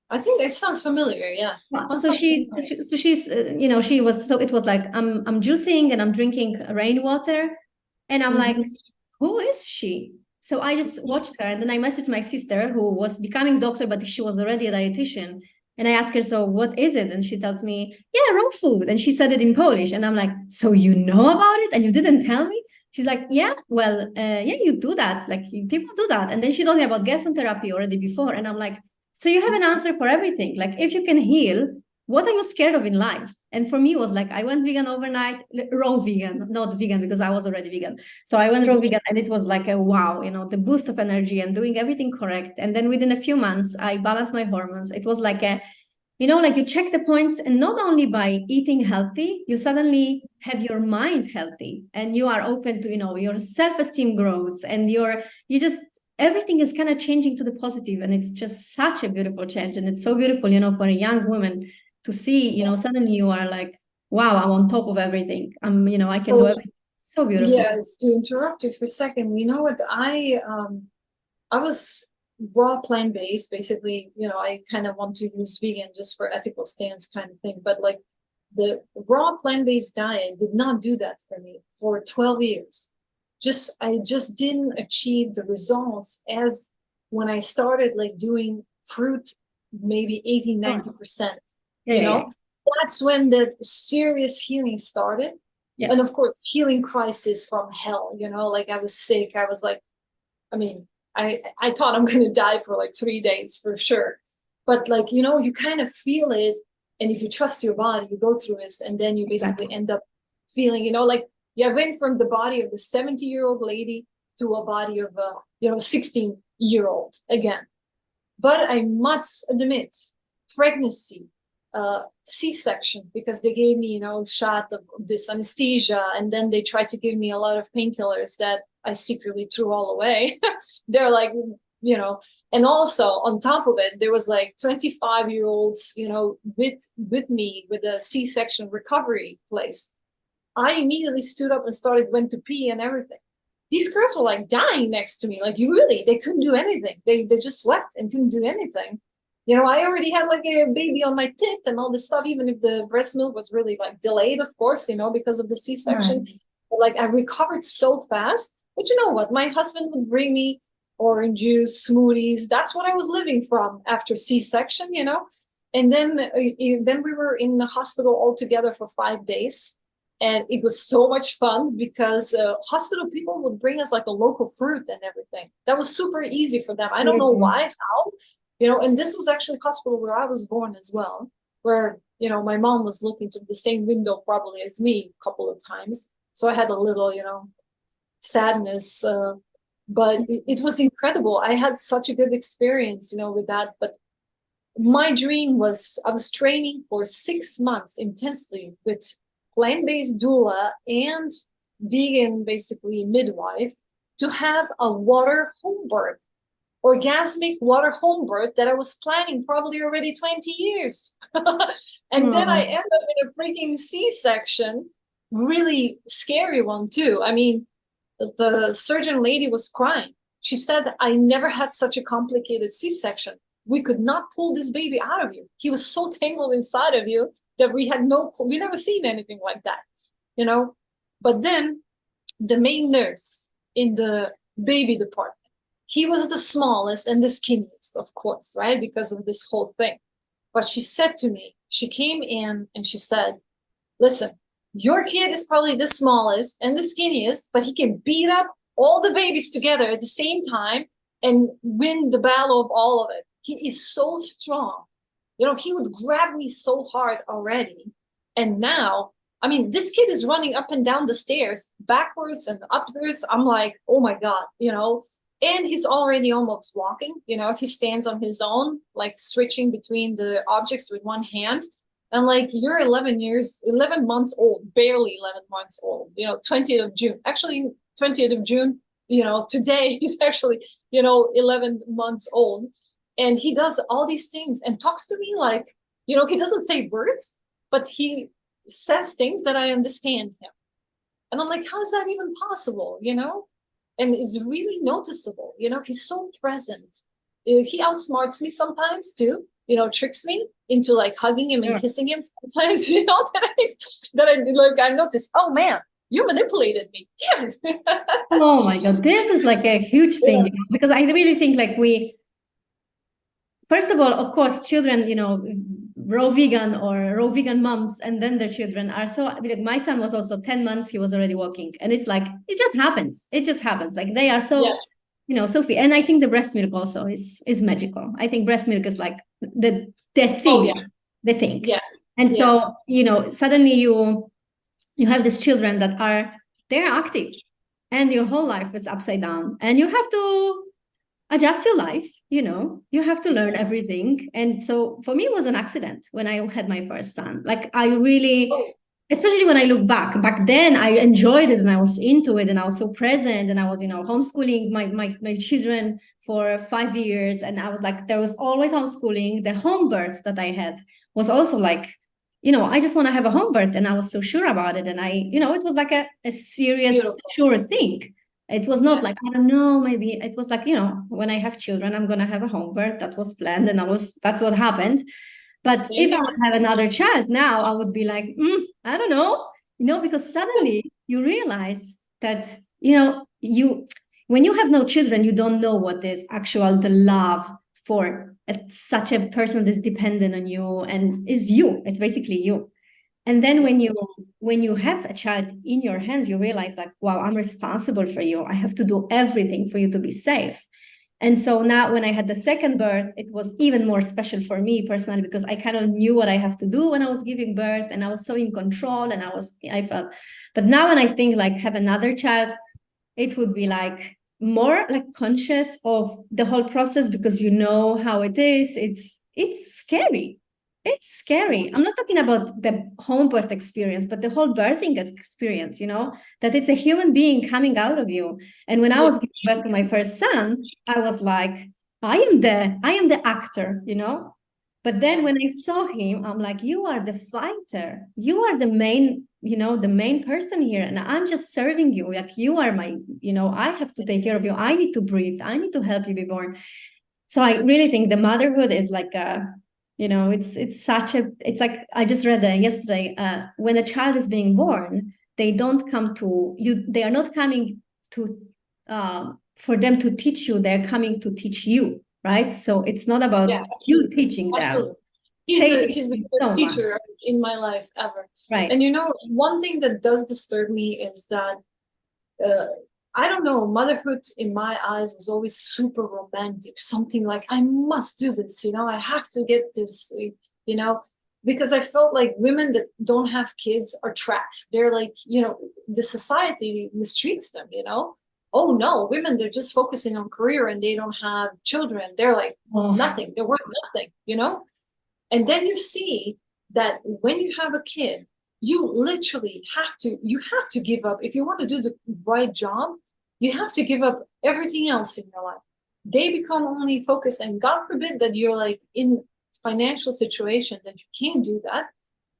I think it sounds familiar. Yeah. So she's she was, so it was like I'm juicing and I'm drinking rainwater, and I'm like, who is she? So I just watched her, and then I messaged my sister who was becoming doctor, but she was already a dietitian. And I asked her, so what is it? And she tells me, yeah, raw food. And she said it in Polish. And I'm like, so you know about it and you didn't tell me? She's like, yeah, well, yeah, you do that. Like people do that. And then she told me about Gerson therapy already before. And I'm like, so you have an answer for everything. Like if you can heal, what are you scared of in life? And for me, it was like, I went vegan overnight, raw vegan, not vegan because I was already vegan. So I went raw vegan, and it was like a wow, the boost of energy and doing everything correct. And then within a few months, I balanced my hormones. It was like like you check the points, and not only by eating healthy, you suddenly have your mind healthy, and you are open to, your self-esteem grows, and you just, everything is kind of changing to the positive, and it's just such a beautiful change. And it's so beautiful, for a young woman to see, suddenly you are like, wow, I'm on top of everything. I can do everything. So beautiful. Yes, to interrupt you for a second, you know what? I was raw plant-based, basically. I kind of want to use vegan just for ethical stance kind of thing. But like the raw plant-based diet did not do that for me for 12 years. I just didn't achieve the results as when I started like doing fruit, maybe 80-90%. That's when the serious healing started. Yeah. And of course, healing crisis from hell, like I was sick. I was like, I thought I'm going to die for like 3 days for sure. But like, you kind of feel it. And if you trust your body, you go through this, and then you basically end up feeling, like you went from the body of the 70-year-old lady to a body of a, 16-year-old again. But I must admit, pregnancy, C-section, because they gave me, shot of this anesthesia, and then they tried to give me a lot of painkillers that I secretly threw all away. They're like, and also on top of it, there was like 25-year-olds, with me with a C-section recovery place. I immediately stood up and went to pee and everything. These girls were like dying next to me. Like they couldn't do anything. They just slept and couldn't do anything. I already had like a baby on my tit and all this stuff, even if the breast milk was really like delayed, of course, because of the C-section. Right. But like I recovered so fast. But you know what? My husband would bring me orange juice, smoothies. That's what I was living from after C-section, And then we were in the hospital all together for 5 days. And it was so much fun because hospital people would bring us like a local fruit and everything. That was super easy for them. I don't know why, how. And this was actually a hospital where I was born as well, where, my mom was looking through the same window probably as me a couple of times. So I had a little, sadness, but it was incredible. I had such a good experience, with that. But my dream was, I was training for 6 months intensely with plant-based doula and vegan, basically midwife, to have a water home birth. Orgasmic water home birth that I was planning probably already 20 years. And then I end up in a freaking C-section, really scary one too. I mean, the surgeon lady was crying. She said, I never had such a complicated C-section. We could not pull this baby out of you. He was so tangled inside of you that we never seen anything like that, But then the main nurse in the baby department, he was the smallest and the skinniest, of course, right? Because of this whole thing. But she said to me, she came in and she said, listen, your kid is probably the smallest and the skinniest, but he can beat up all the babies together at the same time and win the battle of all of it. He is so strong. He would grab me so hard already. And now, I mean, this kid is running up and down the stairs, backwards and upwards. I'm like, oh my God, and he's already almost walking. He stands on his own, like switching between the objects with one hand. And like, you're 11 months old, barely 11 months old, 20th of June, actually 20th of June, today he's actually, 11 months old. And he does all these things and talks to me like, he doesn't say words, but he says things that I understand him. And I'm like, how is that even possible? And it's really noticeable, he's so present. He outsmarts me sometimes too, tricks me into like hugging him and kissing him sometimes, I notice, oh man, you manipulated me. Damn it. Oh my God, this is like a huge thing, because I really think like first of all, of course, children, raw vegan moms and then their children are so, like my son was also 10 months, he was already walking. And it's like, it just happens. Like they are so, Sophie. And I think the breast milk also is magical. I think breast milk is like the thing, the thing. Yeah. And so, suddenly you have these children that they're active and your whole life is upside down and you have to adjust your life, you have to learn everything. And so for me, it was an accident when I had my first son. Like I really, especially when I look back then, I enjoyed it and I was into it and I was so present and I was, homeschooling my children for 5 years. And I was like, there was always homeschooling. The home births that I had was also like, I just want to have a home birth. And I was so sure about it. And it was like a serious, sure thing. It was not like, I don't know, maybe it was like, when I have children, I'm going to have a home birth. That was planned. And that's what happened. But if I would have another child now, I would be like, I don't know, because suddenly you realize that, when you have no children, you don't know what is the love for such a person that's dependent on you and is you. It's basically you. And then when you have a child in your hands, you realize like, wow, I'm responsible for you. I have to do everything for you to be safe. And so now when I had the second birth, it was even more special for me personally, because I kind of knew what I have to do when I was giving birth and I was so in control and I felt, but now when I think like have another child, it would be like more like conscious of the whole process because you know how it is. It's scary. It's scary. I'm not talking about the home birth experience, but the whole birthing experience, that it's a human being coming out of you. And when I was giving birth to my first son, I was like, I am the actor, But then when I saw him, I'm like, you are the fighter. You are the main, the main person here. And I'm just serving you. Like you are my, I have to take care of you. I need to breathe. I need to help you be born. So I really think the motherhood is like it's like I just read yesterday, when a child is being born, they don't come to you. They are not coming to for them to teach you. They're coming to teach you. Right. So it's not about you teaching them. Absolutely. He's the best teacher in my life ever. Right. And one thing that does disturb me is that I don't know, motherhood in my eyes was always super romantic, something like I must do this, I have to get this, because I felt like women that don't have kids are trash. They're like, the society mistreats them, Oh no, women, they're just focusing on career and they don't have children. They're like nothing. They're worth nothing, And then you see that when you have a kid, you literally have to give up. If you want to do the right job, you have to give up everything else in your life. They become only focused, and God forbid that you're like in financial situation that you can't do that,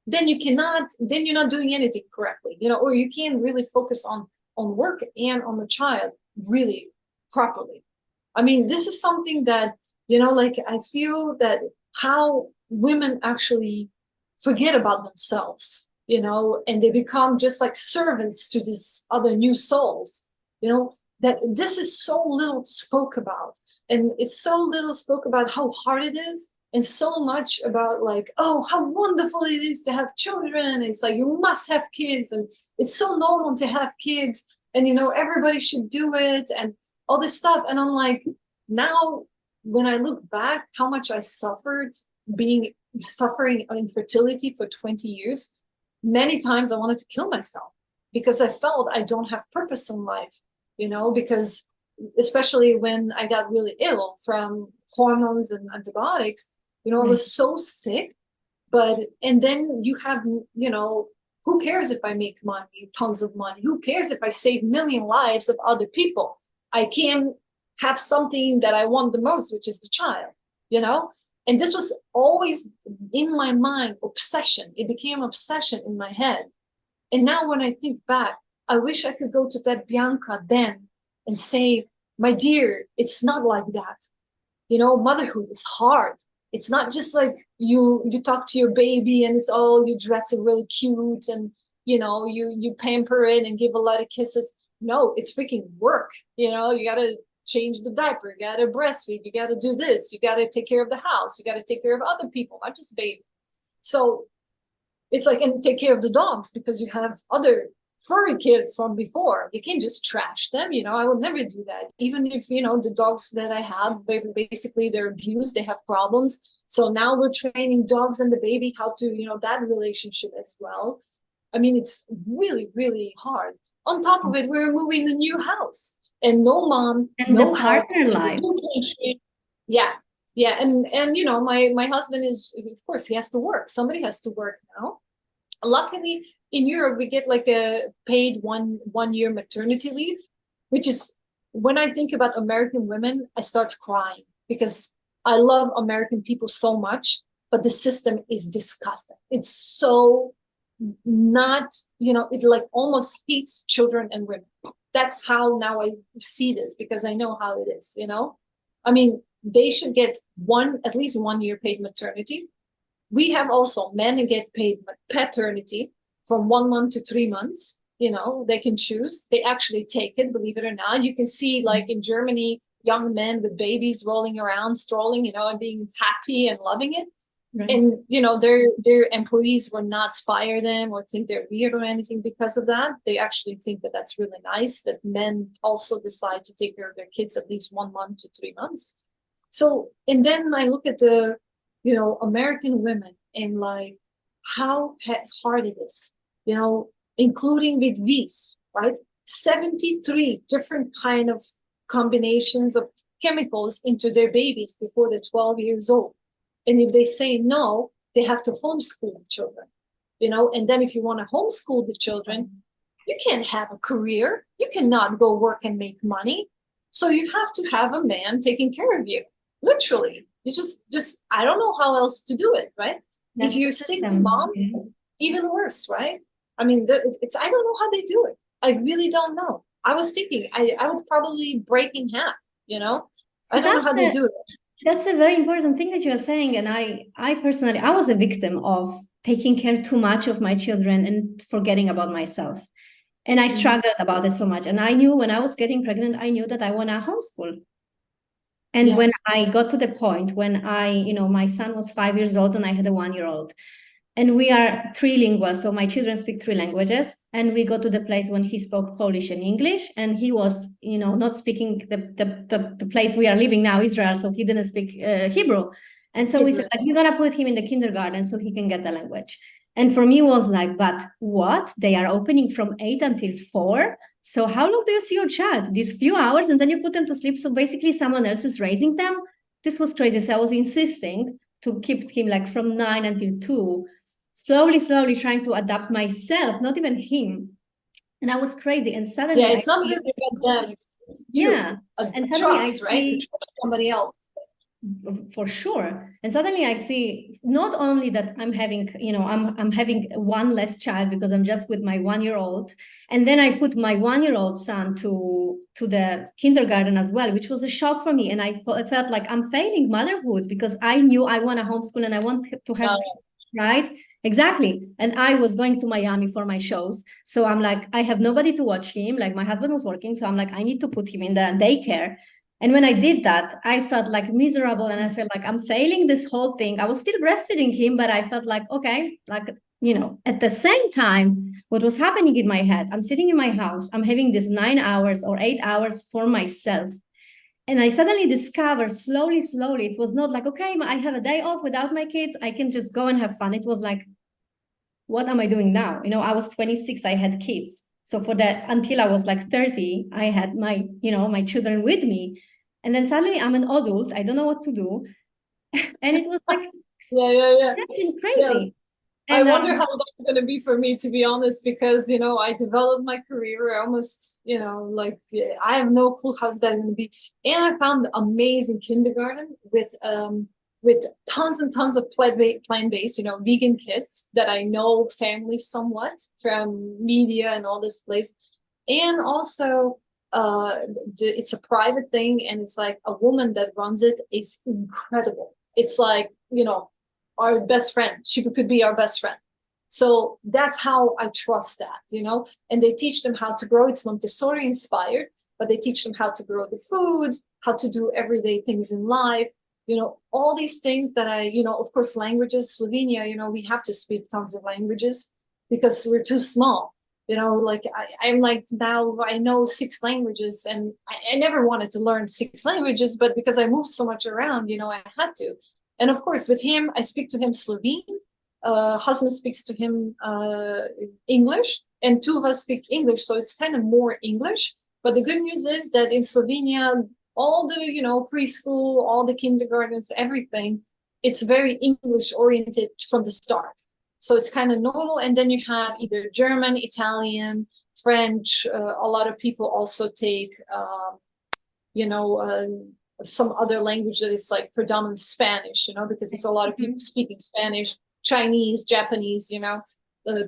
then you're not doing anything correctly, or you can't really focus on work and on the child really properly. I mean, this is something that, like I feel that how women actually forget about themselves, and they become just like servants to these other new souls, that this is so little spoke about. And it's so little spoke about how hard it is, and so much about like, oh, how wonderful it is to have children. It's like, you must have kids, and it's so normal to have kids, and, everybody should do it, and all this stuff. And I'm like, now, when I look back, how much I suffered suffering infertility for 20 years, many times I wanted to kill myself because I felt I don't have purpose in life, because especially when I got really ill from hormones and antibiotics, I was so sick, But, and then you have, you know, who cares if I make money, tons of money? Who cares if I save million lives of other people? I can have something that I want the most, which is the child, you know? And this was always in my mind, obsession. It became obsession in my head. And now when I think back, I wish I could go to that Bianca then and say, my dear, it's not like that. You know, motherhood is hard. It's not just like you talk to your baby and it's all, you dress it really cute and, you know, you pamper it and give a lot of kisses. No, it's freaking work. You know, you got to change the diaper, you got to breastfeed, you got to do this, you got to take care of the house, you got to take care of other people, not just baby. So it's like, and take care of the dogs because you have other furry kids from before. You can't just trash them, you know. I would never do that. Even if, you know, the dogs that I have, basically they're abused, they have problems. So now we're training dogs and the baby how to, you know, that relationship as well. I mean, it's really, really hard. On top of it, we're moving a new house and no mom, and no the partner life. Yeah. Yeah. And, you know, my husband is, of course, he has to work. Somebody has to work now. Luckily, in Europe, we get like a paid one year maternity leave, which is, when I think about American women, I start crying because I love American people so much, but the system is disgusting. It's so not, you know, it like almost hates children and women. That's how now I see this because I know how it is, you know. I mean, they should get at least 1 year paid maternity. We have also men who get paid paternity from 1 month to 3 months. You know, they can choose. They actually take it, believe it or not. You can see, like in Germany, young men with babies rolling around, strolling, you know, and being happy and loving it. Right. And, you know, their employees will not fire them or think they're weird or anything because of that. They actually think that that's really nice that men also decide to take care of their kids at least 1 month to 3 months. So, and then I look at the, you know, American women and like how hard it is, you know, including with V's, right? 73 different kind of combinations of chemicals into their babies before they're 12 years old. And if they say no, they have to homeschool the children, you know, and then if you want to homeschool the children, you can't have a career. You cannot go work and make money. So you have to have a man taking care of you, literally. You just I don't know how else to do it, right? That's if you're a single mom, even worse, right? I mean, it's I don't know how they do it. I really don't know. I was thinking I would probably break in half, you know? So I don't know how they do it. That's a very important thing that you are saying. And I personally, I was a victim of taking care too much of my children and forgetting about myself. And I struggled about it so much. And I knew when I was getting pregnant, I knew that I want to homeschool. And when I got to the point when my son was 5 years old and I had a 1-year-old, and we are trilingual, so my children speak 3 languages, and we got to the place when he spoke Polish and English, and he was, not speaking the place we are living now, Israel, so he didn't speak Hebrew. And so we said, like, we're gonna put him in the kindergarten so he can get the language. And for me, it was like, but what? They are opening from 8 until 4? So how long do you see your child? These few hours, and then you put them to sleep. So basically someone else is raising them. This was crazy. So I was insisting to keep him like from 9 until 2, slowly trying to adapt myself, not even him. And I was crazy. And suddenly, it's not really about them. It's you. And trust, right? To trust somebody else. For sure. And suddenly I see not only that I'm having, I'm having one less child because I'm just with my 1-year-old. And then I put my 1-year-old son to the kindergarten as well, which was a shock for me. And I felt like I'm failing motherhood because I knew I want to homeschool and I want to have, right? Exactly. And I was going to Miami for my shows. So I'm like, I have nobody to watch him. Like my husband was working. So I'm like, I need to put him in the daycare. And when I did that, I felt like miserable and I felt like I'm failing this whole thing. I was still breastfeeding him, but I felt like, okay, like, at the same time, what was happening in my head, I'm sitting in my house, I'm having this 9 hours or 8 hours for myself. And I suddenly discovered slowly, it was not like, okay, I have a day off without my kids, I can just go and have fun. It was like, what am I doing now? I was 26, I had kids. So for that, until I was like 30, I had my children with me. And then suddenly I'm an adult, I don't know what to do. And it was like That's been crazy. I wonder how that's going to be for me, to be honest, because, you know, I developed my career almost, you know, like I have no clue how's that going to be. And I found amazing kindergarten with tons and tons of plant-based, you know, vegan kids that I know family somewhat from media and all this place. And also, it's a private thing, and it's like a woman that runs it is incredible. It's like, you know, our best friend. She could be our best friend. So that's how I trust that, you know. And they teach them how to grow. It's Montessori inspired, but they teach them how to grow the food, how to do everyday things in life, you know, all these things that I, you know, of course, languages. Slovenia, you know, we have to speak tons of languages because we're too small. You know, like I'm like, now I know 6 languages, and I never wanted to learn 6 languages, but because I moved so much around, you know, I had to. And of course, with him, I speak to him Slovene. Husband speaks to him English, and 2 of us speak English, so it's kind of more English. But the good news is that in Slovenia, all the, you know, preschool, all the kindergartens, everything, it's very English oriented from the start. So it's kind of normal. And then you have either German, Italian, French. A lot of people also take, you know, some other language that is like predominant Spanish, you know, because there's a lot of people speaking Spanish, Chinese, Japanese, you know.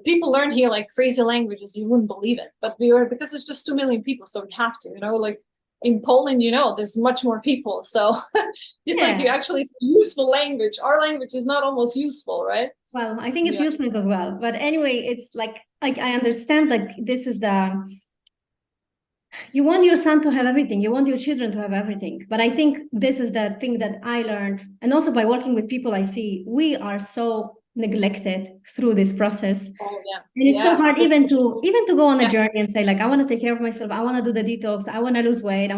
People learn here like crazy languages, you wouldn't believe it. But because it's just 2 million people, so we have to, you know, like in Poland, you know, there's much more people. So it's like you actually, it's a useful language. Our language is not almost useful, right? Well, I think it's useless as well. But anyway, it's like I understand, like this is you want your son to have everything. You want your children to have everything. But I think this is the thing that I learned. And also by working with people, I see we are so neglected through this process. Oh, yeah. And it's so hard even to go on a journey and say, like, I want to take care of myself. I want to do the detox. I want to lose weight.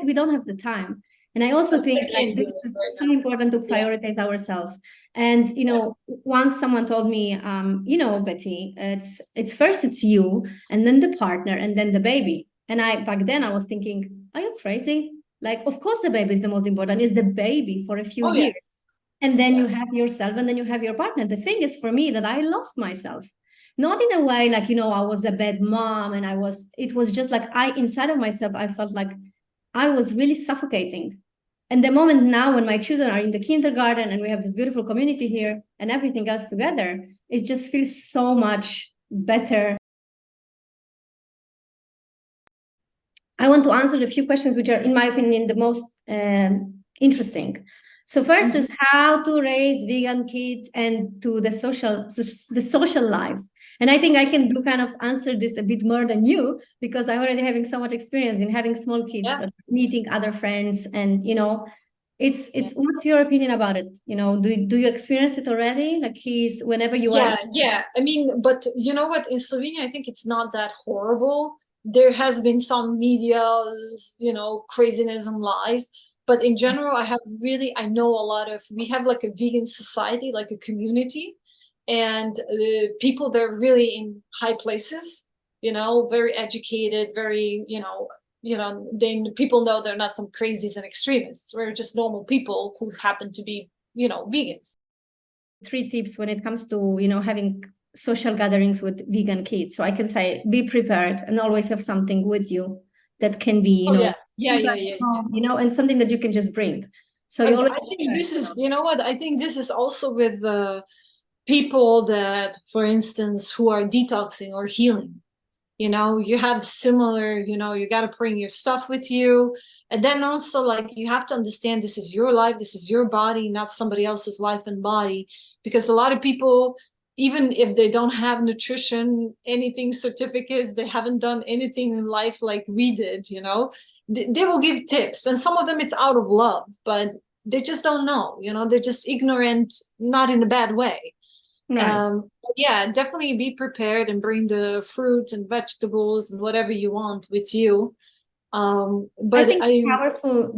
We don't have the time. And I also think like this is so important to prioritize ourselves. And, you know, once someone told me, you know, Betty, it's first it's you, and then the partner, and then the baby. And back then I was thinking, are you crazy? Like, of course the baby is the most important. It's the baby for a few years. And then you have yourself, and then you have your partner. The thing is for me that I lost myself. Not in a way like, you know, I was a bad mom, and it was just like inside of myself, I felt like I was really suffocating. And the moment now when my children are in the kindergarten and we have this beautiful community here and everything else together, it just feels so much better. I want to answer a few questions which are, in my opinion, the most interesting. So first is how to raise vegan kids and to the social life. And I think I can kind of answer this a bit more than you, because I'm already having so much experience in having small kids, meeting other friends, and, you know, it's what's your opinion about it? You know, do you experience it already? Like whenever you are. Yeah. I mean, but you know what? In Slovenia, I think it's not that horrible. There has been some media, you know, craziness and lies. But in general, I know a lot of, we have like a vegan society, like a community, and people that are really in high places, you know, very educated, very, people know they're not some crazies and extremists. We're just normal people who happen to be, you know, vegans. 3 tips when it comes to, you know, having social gatherings with vegan kids. So I can say, be prepared and always have something with you that can be, you know, and something that you can just bring. So I think this is, you know what, I think this is also with the people that, for instance, who are detoxing or healing. You know, you have similar, you know, you got to bring your stuff with you. And then also, like, you have to understand this is your life, this is your body, not somebody else's life and body. Because a lot of people, even if they don't have nutrition, anything certificates, they haven't done anything in life like we did, you know, they will give tips. And some of them it's out of love, but they just don't know, you know, they're just ignorant, not in a bad way. Right. Yeah, definitely be prepared and bring the fruit and vegetables and whatever you want with you. But I think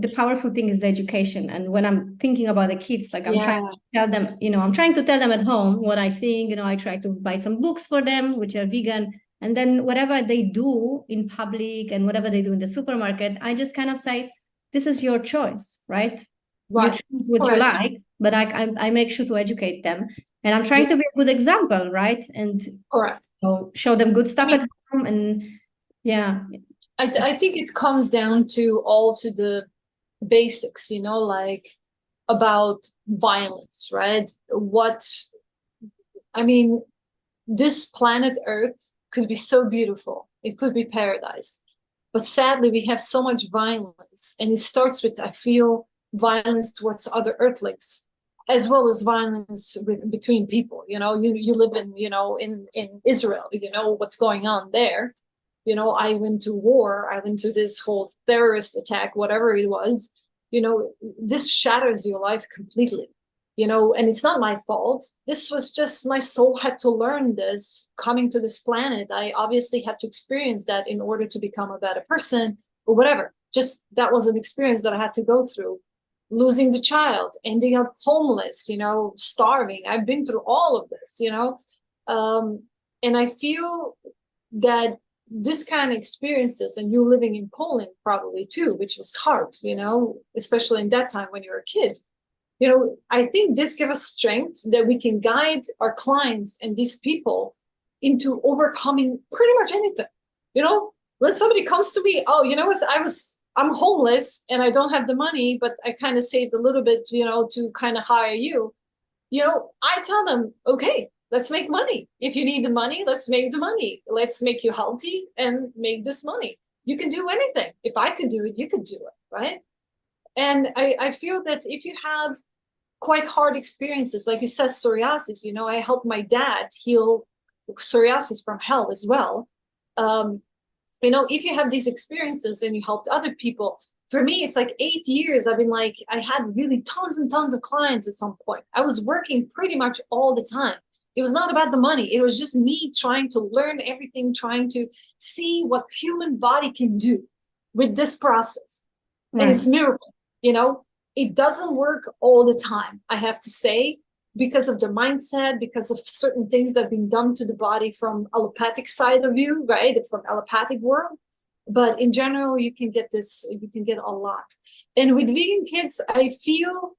the powerful thing is the education. And when I'm thinking about the kids, like I'm trying to tell them, you know, I'm trying to tell them at home what I think, you know, I try to buy some books for them, which are vegan. And then whatever they do in public and whatever they do in the supermarket, I just kind of say, this is your choice, right? You choose what you like. but I make sure to educate them, and I'm trying to be a good example, right? And Correct. show them good stuff at home, and yeah. I think it comes down to also the basics, like about violence, right? This planet Earth could be so beautiful. It could be paradise. But sadly, we have so much violence. And it starts with, I feel, violence towards other Earthlings, as well as violence between people. You live in Israel, what's going on there. I went to war. I went to this whole terrorist attack, whatever it was. This shatters your life completely. And it's not my fault. This was just, my soul had to learn this coming to this planet. I obviously had to experience that in order to become a better person or whatever. Just that was an experience that I had to go through. Losing the child, ending up homeless, starving. I've been through all of this, and I feel that this kind of experiences, and you living in Poland probably too, which was hard, especially in that time when you're a kid. I think this gives us strength that we can guide our clients and these people into overcoming pretty much anything. When somebody comes to me, oh, I'm homeless and I don't have the money, but I kind of saved a little bit, to kind of hire you. I tell them, okay, let's make money. If you need the money, let's make the money. Let's make you healthy and make this money. You can do anything. If I could do it, you could do it, right? And I feel that if you have quite hard experiences, like you said, psoriasis, I helped my dad heal psoriasis from hell as well. If you have these experiences and you helped other people, for me, it's like 8 years. I've been I had really tons and tons of clients at some point. I was working pretty much all the time. It was not about the money. It was just me trying to learn everything, trying to see what human body can do with this process. Right. And it's miracle, It doesn't work all the time, I have to say, because of the mindset, because of certain things that have been done to the body from allopathic side of you, right? From allopathic world. But in general, you can get a lot. And with vegan kids, I feel,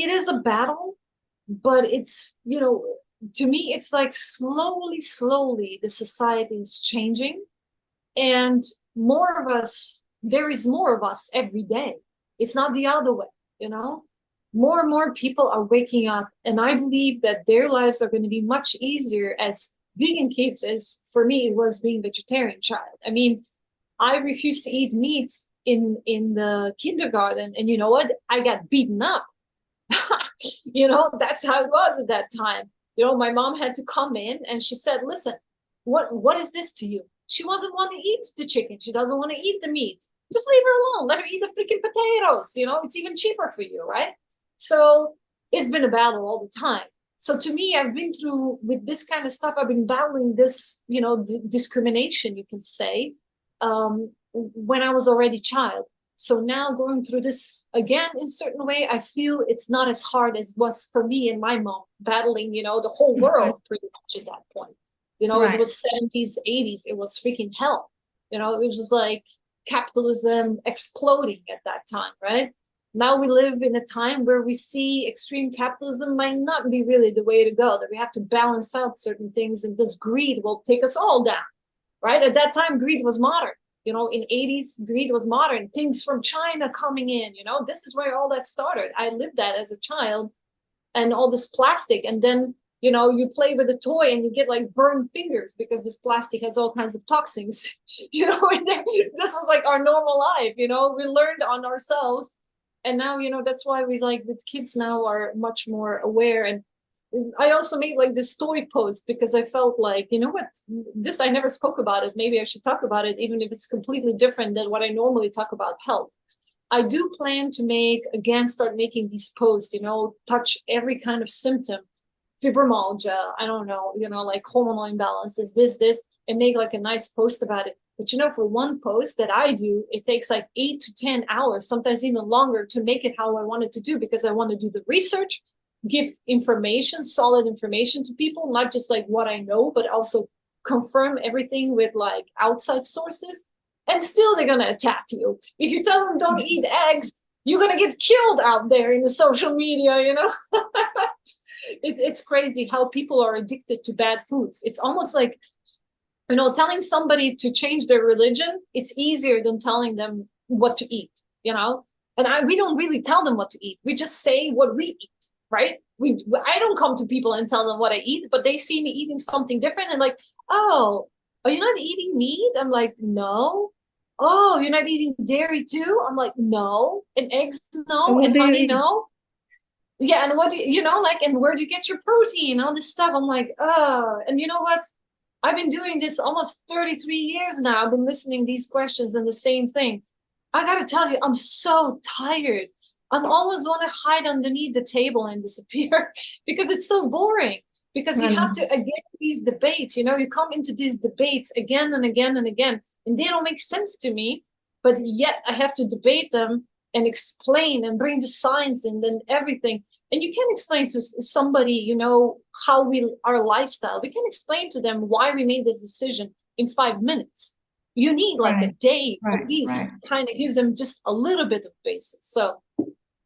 it is a battle, but it's, to me, it's like slowly, the society is changing, and there is more of us every day. It's not the other way, More and more people are waking up, and I believe that their lives are going to be much easier as vegan kids as for me it was being vegetarian child. I mean, I refused to eat meat in the kindergarten, and you know what? I got beaten up. That's how it was at that time. My mom had to come in and she said, listen, what is this to you? She doesn't want to eat the chicken. She doesn't want to eat the meat. Just leave her alone. Let her eat the freaking potatoes. It's even cheaper for you, right? So it's been a battle all the time. So to me, I've been through with this kind of stuff. I've been battling this, discrimination, you can say, when I was already a child. So now going through this again in a certain way, I feel it's not as hard as was for me and my mom battling, the whole world pretty much at that point. Right. It was 70s, 80s. It was freaking hell. It was just like capitalism exploding at that time, right? Now we live in a time where we see extreme capitalism might not be really the way to go, that we have to balance out certain things, and this greed will take us all down, right? At that time, greed was modern. In 80s, greed was modern. Things from China coming in, this is where all that started. I lived that as a child, and all this plastic. And then, you play with a toy and you get like burned fingers because this plastic has all kinds of toxins, and this was like our normal life, we learned on ourselves. And now, that's why we with kids now are much more aware. And I also made this story post because I felt like, this, I never spoke about it. Maybe I should talk about it, even if it's completely different than what I normally talk about health. I do plan to start making these posts, touch every kind of symptom, fibromyalgia, I don't know, hormonal imbalances, this, and make a nice post about it. But for one post that I do, it takes 8 to 10 hours, sometimes even longer, to make it how I want it to do, because I want to do the research, give information, solid information to people, not just what I know, but also confirm everything with outside sources. And still they're going to attack you. If you tell them don't eat eggs, you're gonna get killed out there in the social media, you know. It's crazy how people are addicted to bad foods. It's almost like, you know, telling somebody to change their religion, it's easier than telling them what to eat, you know. And we don't really tell them what to eat. We just say what we eat, right? I don't come to people and tell them what I eat, but they see me eating something different and like, oh, are you not eating meat? I'm like, no. Oh, you're not eating dairy too? I'm like, no. And eggs, no. What And do you honey, eat? no. Yeah, and what do you know, like, and where do you get your protein? All this stuff. I'm like, and you know what? I've been doing this almost 33 years now. I've been listening to these questions and the same thing. I gotta tell you, I'm so tired. I'm always want to hide underneath the table and disappear because it's so boring. Because you have to, again, these debates, you know, you come into these debates again and again and again, and they don't make sense to me, but yet I have to debate them and explain and bring the science in and everything. And you can explain to somebody, you know, how our lifestyle, we can explain to them why we made this decision in 5 minutes. You need like a day at least, kind of give them just a little bit of basis. So,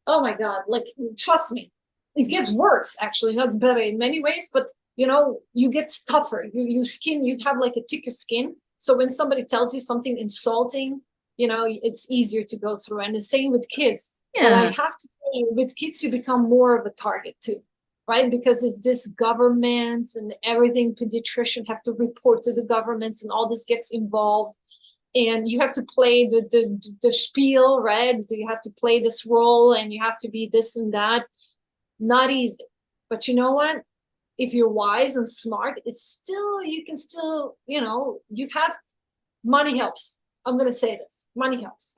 oh my God, like, trust me, it gets worse, actually, not better in many ways, but you know, you get tougher, you have like a thicker skin. So when somebody tells you something insulting, you know, it's easier to go through. And the same with kids. But I have to tell you, with kids, you become more of a target too, right? Because it's this governments and everything, pediatrician have to report to the governments and all this gets involved. And you have to play the spiel, right? You have to play this role and you have to be this and that. Not easy. But you know what? If you're wise and smart, it's still, you can still, you know, you have, money helps. I'm going to say this, money helps.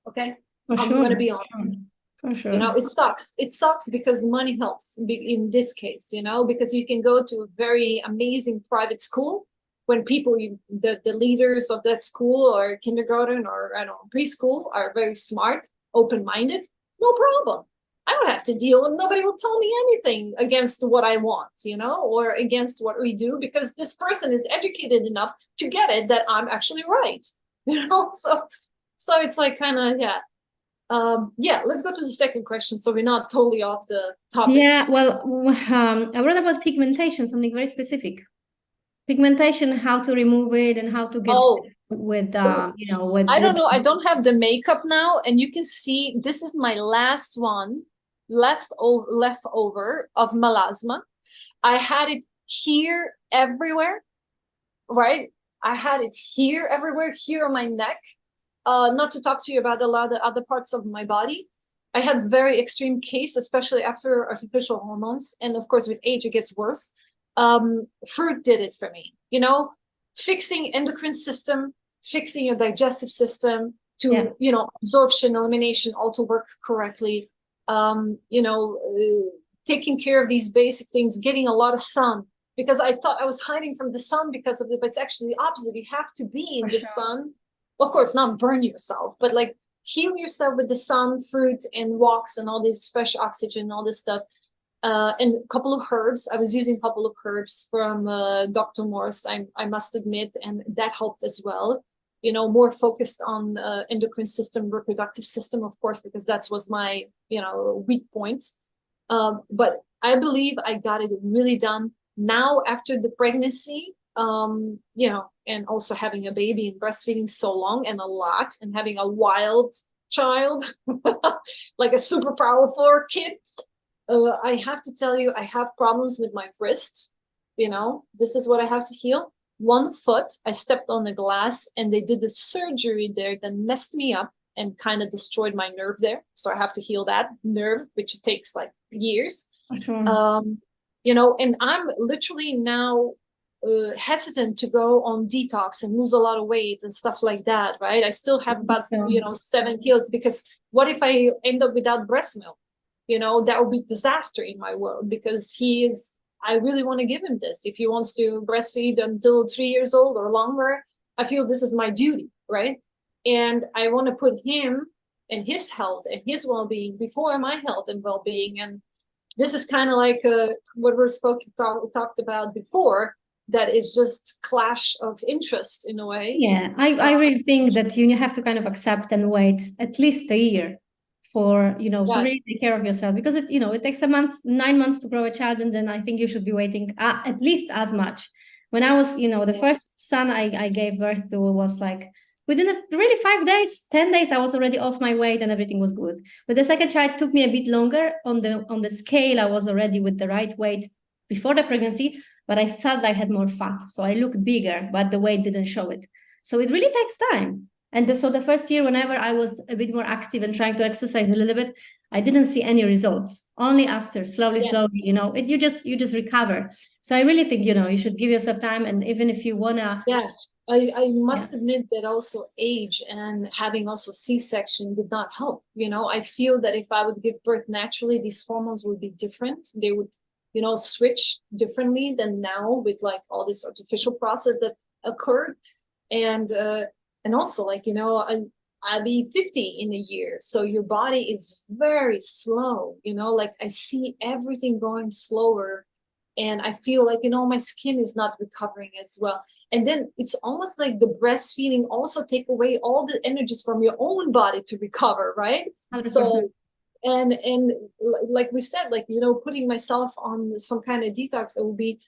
Okay. I'm going to be honest. For sure. You know, it sucks. It sucks because money helps in this case, you know, because you can go to a very amazing private school when people, the leaders of that school or kindergarten or, I don't know, preschool are very smart, open-minded, no problem. I don't have to deal with, nobody will tell me anything against what I want, you know, or against what we do, because this person is educated enough to get it that I'm actually right, you know. So it's like kind of, yeah, let's go to the second question so we're not totally off the topic. Yeah, well, I wrote about pigmentation, something very specific. Pigmentation, how to remove it and how to get with, you know, with... I don't know, I don't have the makeup now, and you can see this is my last one, leftover of melasma. I had it here everywhere, right? I had it here everywhere, here on my neck. Not to talk to you about a lot of other parts of my body. I had very extreme case, especially after artificial hormones. And of course, with age, it gets worse. Fruit did it for me, you know, fixing endocrine system, fixing your digestive system to, you know, absorption, elimination, all to work correctly. You know, taking care of these basic things, getting a lot of sun, because I thought I was hiding from the sun because of it, but it's actually the opposite. You have to be in the sun. Of course, not burn yourself, but like heal yourself with the sun, fruit, and walks, and all this fresh oxygen, all this stuff. And a couple of herbs. I was using a couple of herbs from Dr. Morse, I must admit, and that helped as well. You know, more focused on endocrine system, reproductive system, of course, because that was my, you know, weak points. But I believe I got it really done. Now, after the pregnancy, you know, and also having a baby and breastfeeding so long and a lot, and having a wild child, like a super powerful kid, I have to tell you, I have problems with my wrist. You know, this is what I have to heal. 1 foot, I stepped on the glass and they did the surgery there that messed me up and kind of destroyed my nerve there. So I have to heal that nerve, which takes like years. You know, and I'm literally now hesitant to go on detox and lose a lot of weight and stuff like that, right? I still have about, you know, 7 kilos, because what if I end up without breast milk? You know, that would be disaster in my world, because I really want to give him this. If he wants to breastfeed until 3 years old or longer, I feel this is my duty, right? And I want to put him and his health and his well-being before my health and well-being. And this is kind of like what we're talked about before, that is just clash of interest in a way. Yeah, I really think that you have to kind of accept and wait at least a year for, you know, to Right. really take care of yourself, because it, you know, it takes 9 months to grow a child, and then I think you should be waiting at least as much. When I was, you know, the first son I gave birth to was like within really 5 days, 10 days, I was already off my weight and everything was good. But the second child took me a bit longer. On the scale, I was already with the right weight before the pregnancy, but I felt I had more fat. So I looked bigger, but the weight didn't show it. So it really takes time. And so the first year, whenever I was a bit more active and trying to exercise a little bit, I didn't see any results. Only after, slowly, you know, you just recover. So I really think, you know, you should give yourself time. And even if you wanna, I must admit that also age and having also C-section did not help. You know, I feel that if I would give birth naturally, these hormones would be different. They would, you know, switch differently than now with like all this artificial process that occurred. And also, like, you know, I'll be 50 in a year. So your body is very slow, you know, like I see everything going slower. And I feel like, you know, my skin is not recovering as well. And then it's almost like the breastfeeding also take away all the energies from your own body to recover, right? 100%. So, and like we said, like, you know, putting myself on some kind of detox, it would be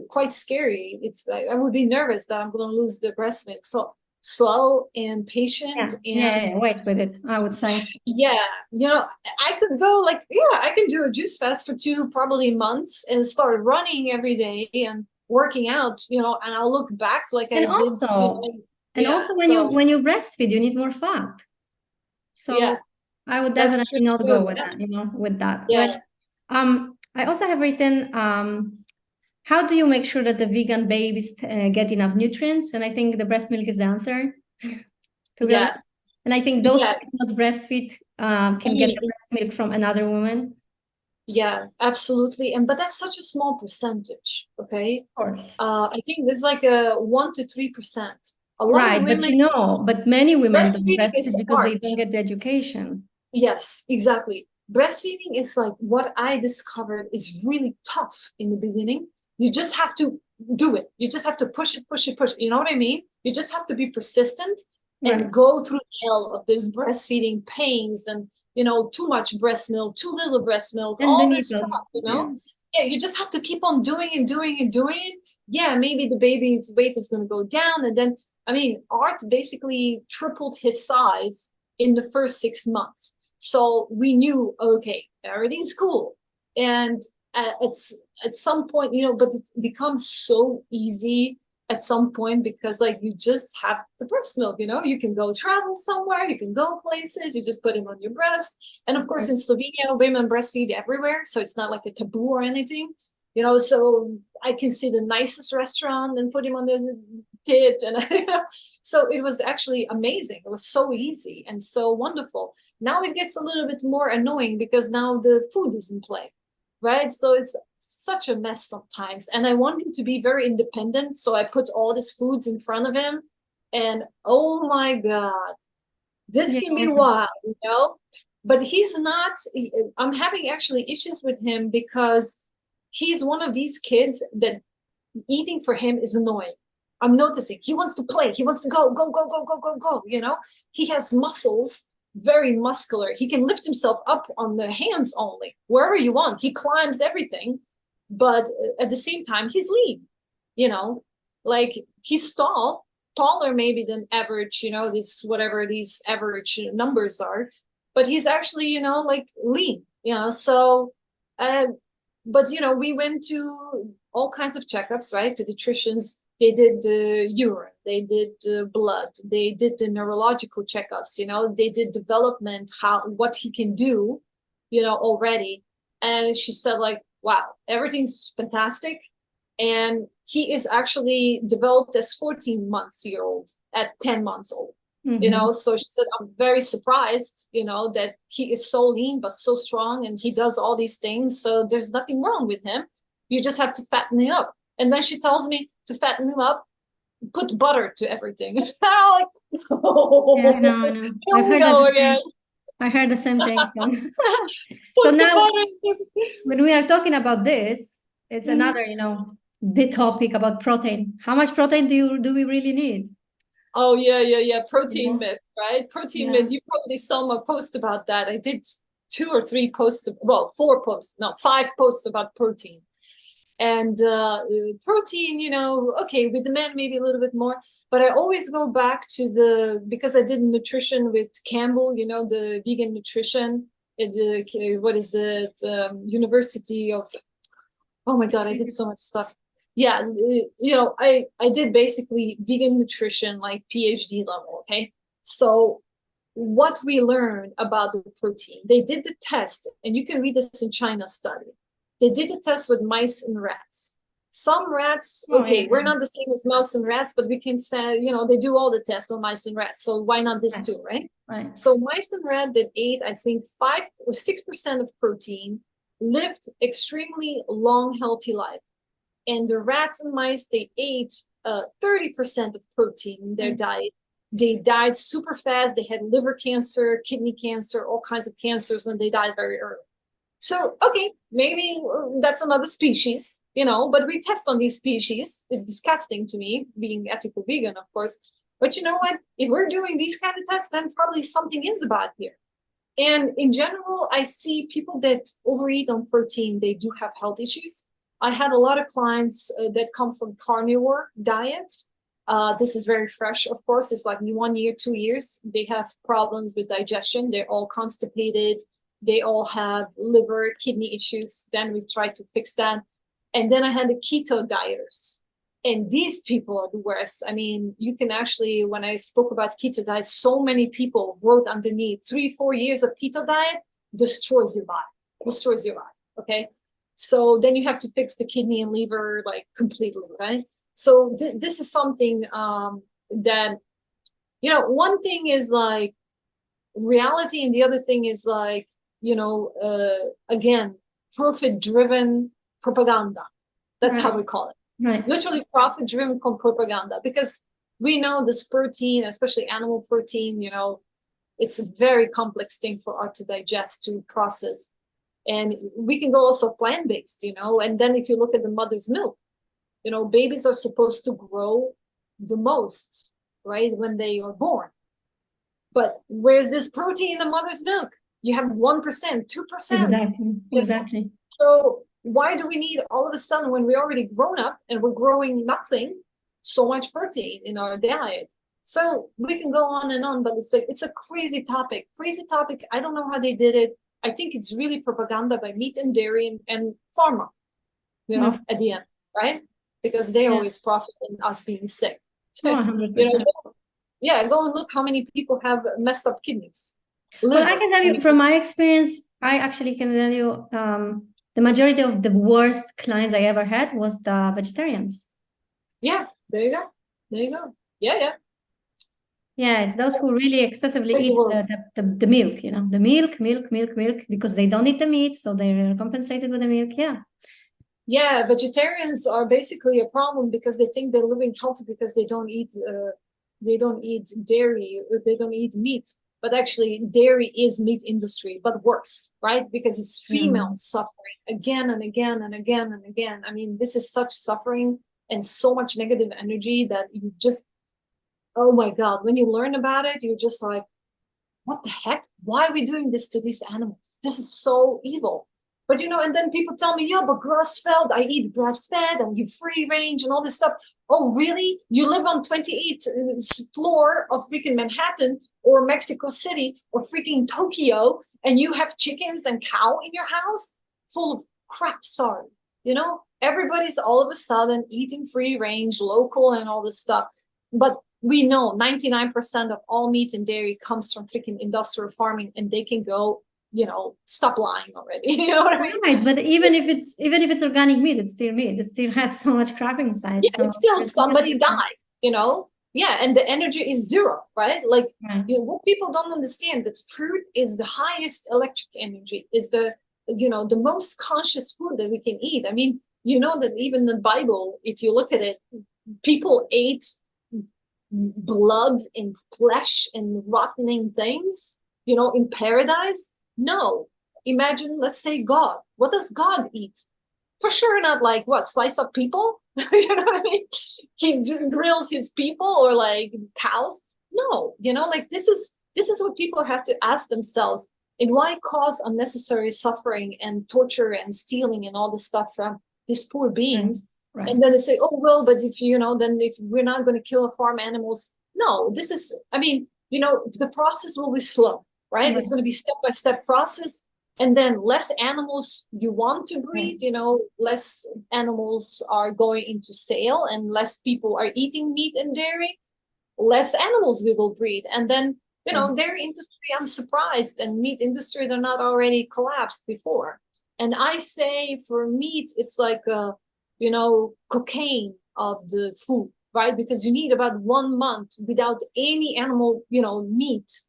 quite scary. It's like, I would be nervous that I'm going to lose the breast milk. So slow and patient. Wait with it, I would say. Yeah, you know, I could go like, I can do a juice fast for 2 probably months and start running every day and working out, you know, and I'll look back like And I also, did, you know, and also when you breastfeed, you need more fat. So I would definitely not go with that, you know, with that. Yeah. But I also have written, how do you make sure that the vegan babies get enough nutrients? And I think the breast milk is the answer, to be honest. And I think those who cannot breastfeed can get the breast milk from another woman. Yeah, absolutely. But that's such a small percentage, okay? Of course. I think there's like a 1 to 3%. A lot right, of women, but you know, but many women don't breastfeed because art. they don't get the education. Yes, exactly. Breastfeeding is like what I discovered is really tough in the beginning. You just have to do it. You just have to push it, push it, push it. You know what I mean? You just have to be persistent and go through hell of this breastfeeding pains and, you know, too much breast milk, too little breast milk, and all this stuff, you know? Yeah, you just have to keep on doing and doing and doing it. Yeah, maybe the baby's weight is going to go down. And then, I mean, Art basically tripled his size in the first 6 months. So we knew, okay, everything's cool. And at some point, you know, but it becomes so easy at some point because like you just have the breast milk, you know, you can go travel somewhere, you can go places, you just put him on your breast. And of course, in Slovenia, women breastfeed everywhere. So it's not like a taboo or anything, you know, so I can see the nicest restaurant and put him on the tit. And so it was actually amazing. It was so easy and so wonderful. Now it gets a little bit more annoying because now the food is in play, right? So it's such a mess sometimes. And I want him to be very independent. So I put all these foods in front of him. And oh my God, this can be wild, you know? But he's not, I'm having actually issues with him because he's one of these kids that eating for him is annoying. I'm noticing he wants to play. He wants to go, you know? He has muscles, very muscular. He can lift himself up on the hands only, wherever you want. He climbs everything. But at the same time, he's lean, you know? Like he's tall, taller maybe than average, you know, this whatever these average numbers are. But he's actually, you know, like lean, you know? So, but, you know, we went to all kinds of checkups, right? Pediatricians, they did the urine, they did the blood, they did the neurological checkups, you know, they did development, what he can do, you know, already. And she said like, wow, everything's fantastic. And he is actually developed as 14-month-old at 10 months old. You know, so she said, I'm very surprised, you know, that he is so lean, but so strong and he does all these things. So there's nothing wrong with him. You just have to fatten him up. And then she tells me to fatten him up, put butter to everything. Like, oh, yeah, no. I heard the same thing. So now when we are talking about this, it's another, you know, the topic about protein. How much protein do we really need? Oh yeah. Protein Yeah. myth, right? Protein Yeah. myth. You probably saw my post about that. I did 2 or 3 posts, well, 4 posts, no, 5 posts about protein. And protein, okay, with the men maybe a little bit more, but I always go back to because I did nutrition with Campbell, the vegan nutrition at the, what is it, University of, oh my God, I did so much stuff. Yeah, I did basically vegan nutrition, like PhD level, okay? So what we learned about the protein, they did the test, and you can read this in China study. They did the test with mice and rats. Some rats, okay, we're not the same as mouse and rats, but we can say, they do all the tests on mice and rats. So why not this too, right? Right. So mice and rats that ate, I think 5 or 6% of protein lived extremely long, healthy life. And the rats and mice, they ate 30% of protein in their diet. They died super fast. They had liver cancer, kidney cancer, all kinds of cancers, and they died very early. So, okay, maybe that's another species, but we test on these species. It's disgusting to me, being ethical vegan, of course. But you know what? If we're doing these kind of tests, then probably something is about here. And in general, I see people that overeat on protein, they do have health issues. I had a lot of clients that come from carnivore diet. This is very fresh, of course. It's like 1 year, 2 years. They have problems with digestion. They're all constipated. They all have liver, kidney issues. Then we try to fix that. And then I had the keto dieters. And these people are the worst. I mean, you can actually, when I spoke about keto diet, so many people wrote underneath 3-4 years of keto diet destroys your body, okay? So then you have to fix the kidney and liver like completely, right? So this is something that, one thing is like reality, and the other thing is like, again, profit-driven propaganda. That's how we call it. Right. Literally profit-driven propaganda, because we know this protein, especially animal protein, it's a very complex thing for us to digest, to process. And we can go also plant-based, and then if you look at the mother's milk, babies are supposed to grow the most, right, when they are born. But where's this protein in the mother's milk? You have 1%, 2%. Exactly. So why do we need all of a sudden, when we're already grown up and we're growing nothing, so much protein in our diet? So we can go on and on, but it's a crazy topic. I don't know how they did it. I think it's really propaganda by meat and dairy and pharma, at the end, right? Because they always profit in us being sick. 100%. Go and look how many people have messed up kidneys. Well, I can tell you from my experience, I actually can tell you the majority of the worst clients I ever had was the vegetarians. Yeah, there you go. Yeah. Yeah, it's those who really excessively eat the milk, the milk, because they don't eat the meat, so they're compensated with the milk. Yeah, vegetarians are basically a problem because they think they're living healthy because they don't eat dairy, or they don't eat meat. But actually, dairy is meat industry, but worse, right? Because it's females suffering again and again and again and again. I mean, this is such suffering and so much negative energy that you just, oh my God, when you learn about it, you're just like, what the heck? Why are we doing this to these animals? This is so evil. But and then people tell me, yeah, but grass-fed, I eat grass-fed and you free range and all this stuff. Oh, really? You live on 28th floor of freaking Manhattan or Mexico City or freaking Tokyo, and you have chickens and cow in your house? Full of crap, sorry. Everybody's all of a sudden eating free range, local and all this stuff. But we know 99% of all meat and dairy comes from freaking industrial farming, and they can go, stop lying already. You know what I mean? Right, but even if it's organic meat, it's still meat. It still has so much crap inside. Yeah, it's still somebody died, Yeah, and the energy is zero, right? Like what people don't understand, that fruit is the highest electric energy, is the most conscious food that we can eat. I mean, that even the Bible, if you look at it, people ate blood and flesh and rotting things, in paradise. No, imagine, let's say God. What does God eat? For sure not like what, slice up people? You know what I mean? He grilled his people or like cows. No, you know, like this is what people have to ask themselves. And why cause unnecessary suffering and torture and stealing and all this stuff from these poor beings? Right. And then they say, oh, well, but if, you know, then if we're not going to kill farm animals. No, this is, I mean, you know, the process will be slow, right? It's going to be step-by-step process. And then less animals you want to breed, you know, less animals are going into sale and less people are eating meat and dairy, less animals we will breed. And then, you know, dairy industry, I'm surprised, and meat industry, they're not already collapsed before. And I say for meat, it's like, you know, cocaine of the food, right? Because you need about 1 month without any animal, you know, meat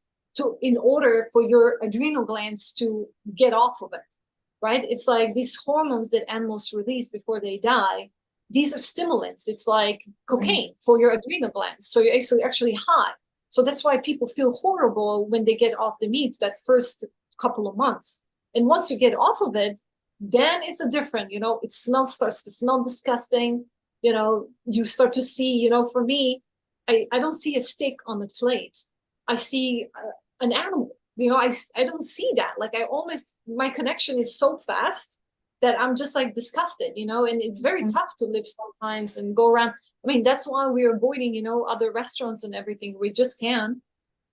in order for your adrenal glands to get off of it, right? It's like these hormones that animals release before they die. These are stimulants. It's like cocaine for your adrenal glands. So you're actually high. So that's why people feel horrible when they get off the meat that first couple of months. And once you get off of it, then it's a different, you know, it starts to smell disgusting. You know, you start to see, you know, for me, I don't see a steak on the plate. I see an animal, you know, I don't see that. Like my connection is so fast that I'm just like disgusted, you know, and it's very tough to live sometimes and go around. I mean, that's why we're avoiding, you know, other restaurants and everything. We just can.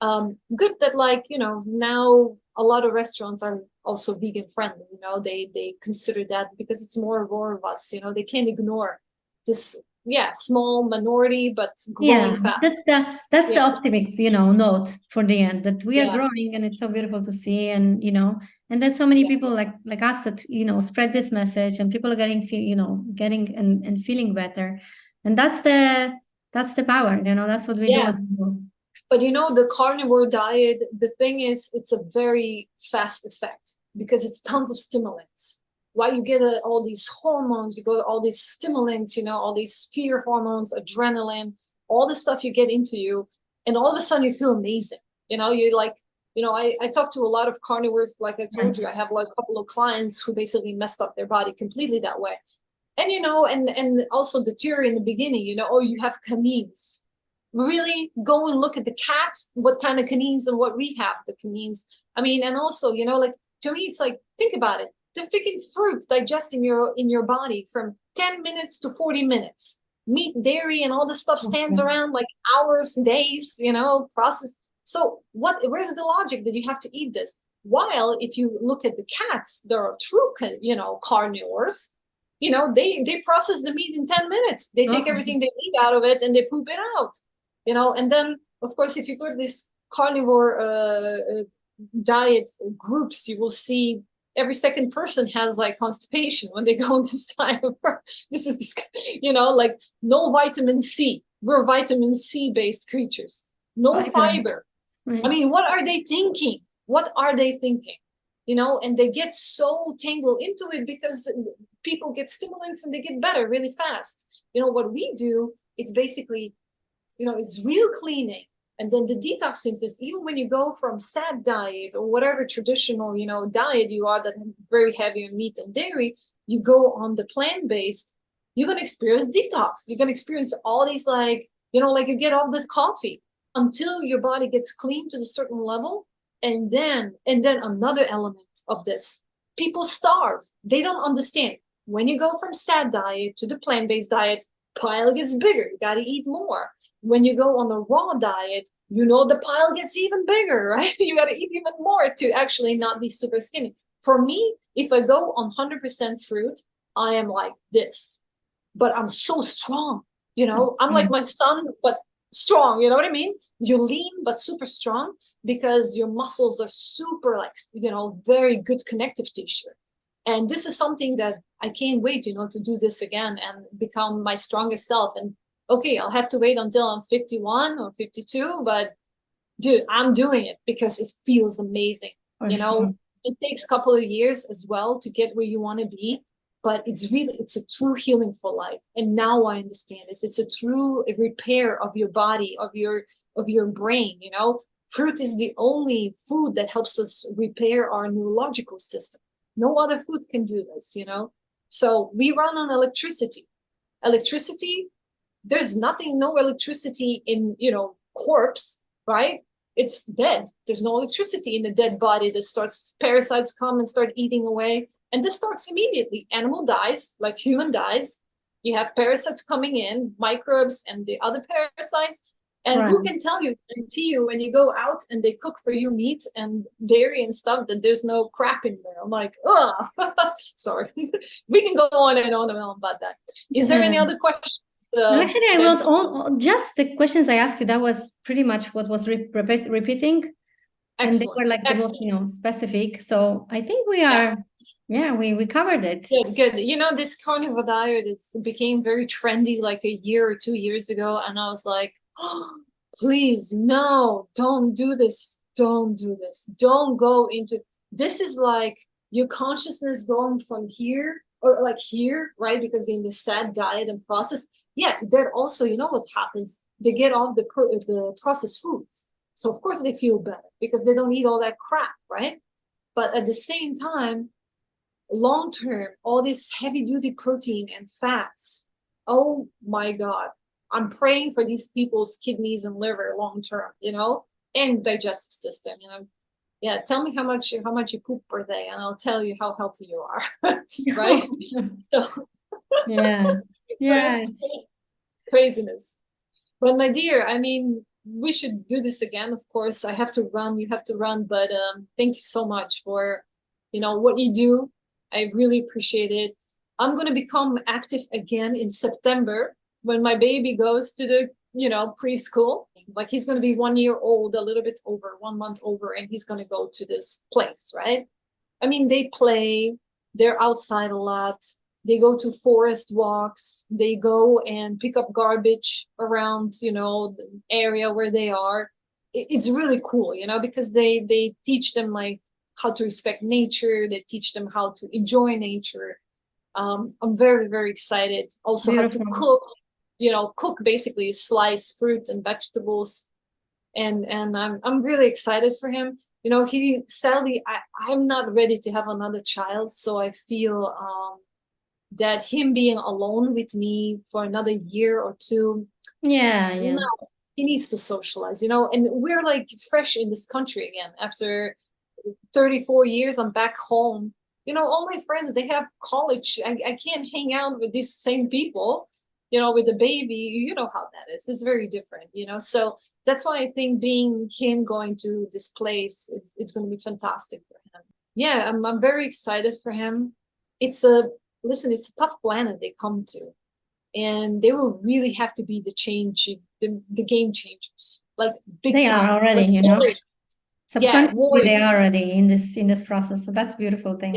Good that, like, you know, now a lot of restaurants are also vegan friendly, you know, they consider that because it's more of us, you know, they can't ignore this small minority but growing fast. That's the optimistic, you know, note for the end, that we are growing, and it's so beautiful to see. And you know, and there's so many people like us that, you know, spread this message, and people are getting and feeling better. And that's the power, you know, that's what we do. But you know, the carnivore diet, the thing is, it's a very fast effect because it's tons of stimulants. Why you get all these hormones, you go all these stimulants, you know, all these fear hormones, adrenaline, all the stuff you get into you, and all of a sudden you feel amazing. You know, you're like, you know, I talk to a lot of carnivores. Like I told you, I have like a couple of clients who basically messed up their body completely that way. And, you know, and also the theory in the beginning, you know, oh, you have canines. Really go and look at the cat, what kind of canines and what we have, the canines. I mean, and also, you know, like to me, it's like, think about it. The freaking fruit digests in your body from 10 minutes to 40 minutes. Meat, dairy, and all this stuff stands around like hours, days, you know, processed. So where's the logic that you have to eat this? While if you look at the cats, there are true, you know, carnivores. You know, they process the meat in 10 minutes. They take everything they eat out of it and they poop it out. You know, and then of course, if you go to these carnivore diet groups, you will see every second person has like constipation when they go on this diet. This is, you know, like no vitamin C. We're vitamin C based creatures. No fiber. I mean, what are they thinking? What are they thinking? You know, and they get so tangled into it because people get stimulants and they get better really fast. You know, what we do, it's basically, you know, it's real cleaning. And then the detox symptoms, even when you go from SAD diet or whatever traditional, you know, diet you are that very heavy on meat and dairy, you go on the plant-based, you're going to experience detox. You're going to experience all these, like, you know, like you get all the coffee until your body gets clean to a certain level. And then another element of this, people starve. They don't understand. When you go from SAD diet to the plant-based diet, pile gets bigger. You got to eat more. When you go on a raw diet, you know, the pile gets even bigger, right? You got to eat even more to actually not be super skinny. For me, if I go on 100% fruit, I am like this, but I'm so strong. You know, I'm like my son, but strong. You know what I mean? You're lean, but super strong because your muscles are super, like, you know, very good connective tissue. And this is something that I can't wait, you know, to do this again and become my strongest self. And okay, I'll have to wait until I'm 51 or 52, but dude, I'm doing it because it feels amazing. You know, it takes a couple of years as well to get where you want to be, but it's a true healing for life. And now I understand this. It's a true repair of your body, of your brain. You know, fruit is the only food that helps us repair our neurological system. No other food can do this, you know. So we run on electricity. There's no electricity in, corpse, right? It's dead. There's no electricity in the dead body that starts, parasites come and start eating away. And this starts immediately. Animal dies, like human dies. You have parasites coming in, microbes and the other parasites. And who can guarantee you when you go out and they cook for you meat and dairy and stuff that there's no crap in there? I'm like, ugh, sorry. We can go on and on and on about that. Is there any other questions? Actually, I wrote all just the questions I asked you. That was pretty much what was repeating. And they were like the most, specific. So I think we are, we covered it. Good. This carnivore diet, it became very trendy like a year or 2 years ago. And I was like, oh, please, no, don't do this. Don't do this. Don't go into, this is like your consciousness going from here or like here, right? Because in the sad diet and process, that also, what happens? They get off the processed foods. So of course they feel better because they don't eat all that crap, right? But at the same time, long term, all this heavy duty protein and fats, oh my God, I'm praying for these people's kidneys and liver long term, and digestive system, Yeah, tell me how much you poop per day, and I'll tell you how healthy you are, right? So, yeah, craziness. But my dear, we should do this again. Of course, I have to run. You have to run. But thank you so much for, what you do. I really appreciate it. I'm going to become active again in September when my baby goes to the, preschool. Like he's going to be 1 year old, a little bit over, 1 month over, and he's going to go to this place, right? They play. They're outside a lot. They go to forest walks. They go and pick up garbage around, the area where they are. It's really cool, because they teach them like how to respect nature. They teach them how to enjoy nature. I'm very, very excited. Also how to cook basically slice fruit and vegetables. And I'm really excited for him. He sadly, I'm not ready to have another child. So I feel, that him being alone with me for another year or two, no, he needs to socialize, and we're like fresh in this country again. After 34 years, I'm back home. All my friends, they have college. I can't hang out with these same people, with the baby. You know how that is. It's very different, so that's why I think being him going to this place, it's going to be fantastic for him. Yeah, I'm very excited for him. It's a tough planet they come to, and they will really have to be the game changers, like big they time. Are already, like, subconsciously they are already in this process. So that's a beautiful thing.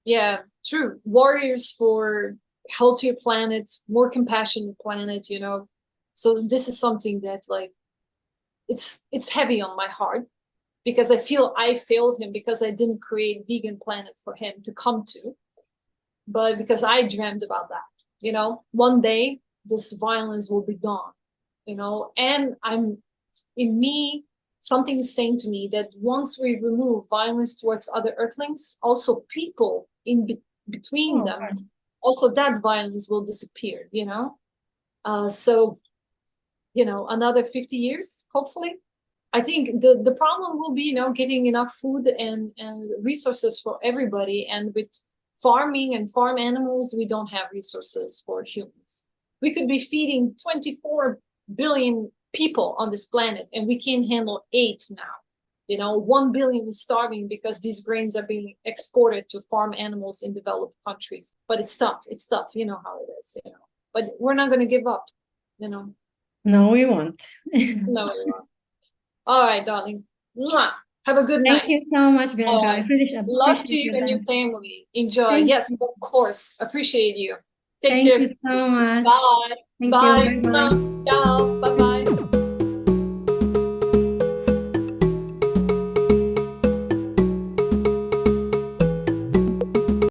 Yeah, true. Warriors for healthier planet, more compassionate planet. So this is something that like it's heavy on my heart, because I feel I failed him because I didn't create vegan planet for him to come to. But because I dreamt about that, one day this violence will be gone, and something is saying to me that once we remove violence towards other earthlings, also people in between them, also that violence will disappear, so, another 50 years, hopefully. I think the problem will be, getting enough food and resources for everybody. And with farming and farm animals, we don't have resources for humans. We could be feeding 24 billion people on this planet, and we can't handle 8 now. 1 billion is starving because these grains are being exported to farm animals in developed countries. But it's tough. You know how it is, But we're not going to give up, No, we won't. No, we won't. All right, darling. Mwah. Have a good night. Thank you so much, Bianca. I appreciate love to you and your family. Enjoy. Yes, of course. Appreciate you. Take care. Thank you so much. Bye. Thank Bye. you. Bye-bye. Ciao. Bye-bye.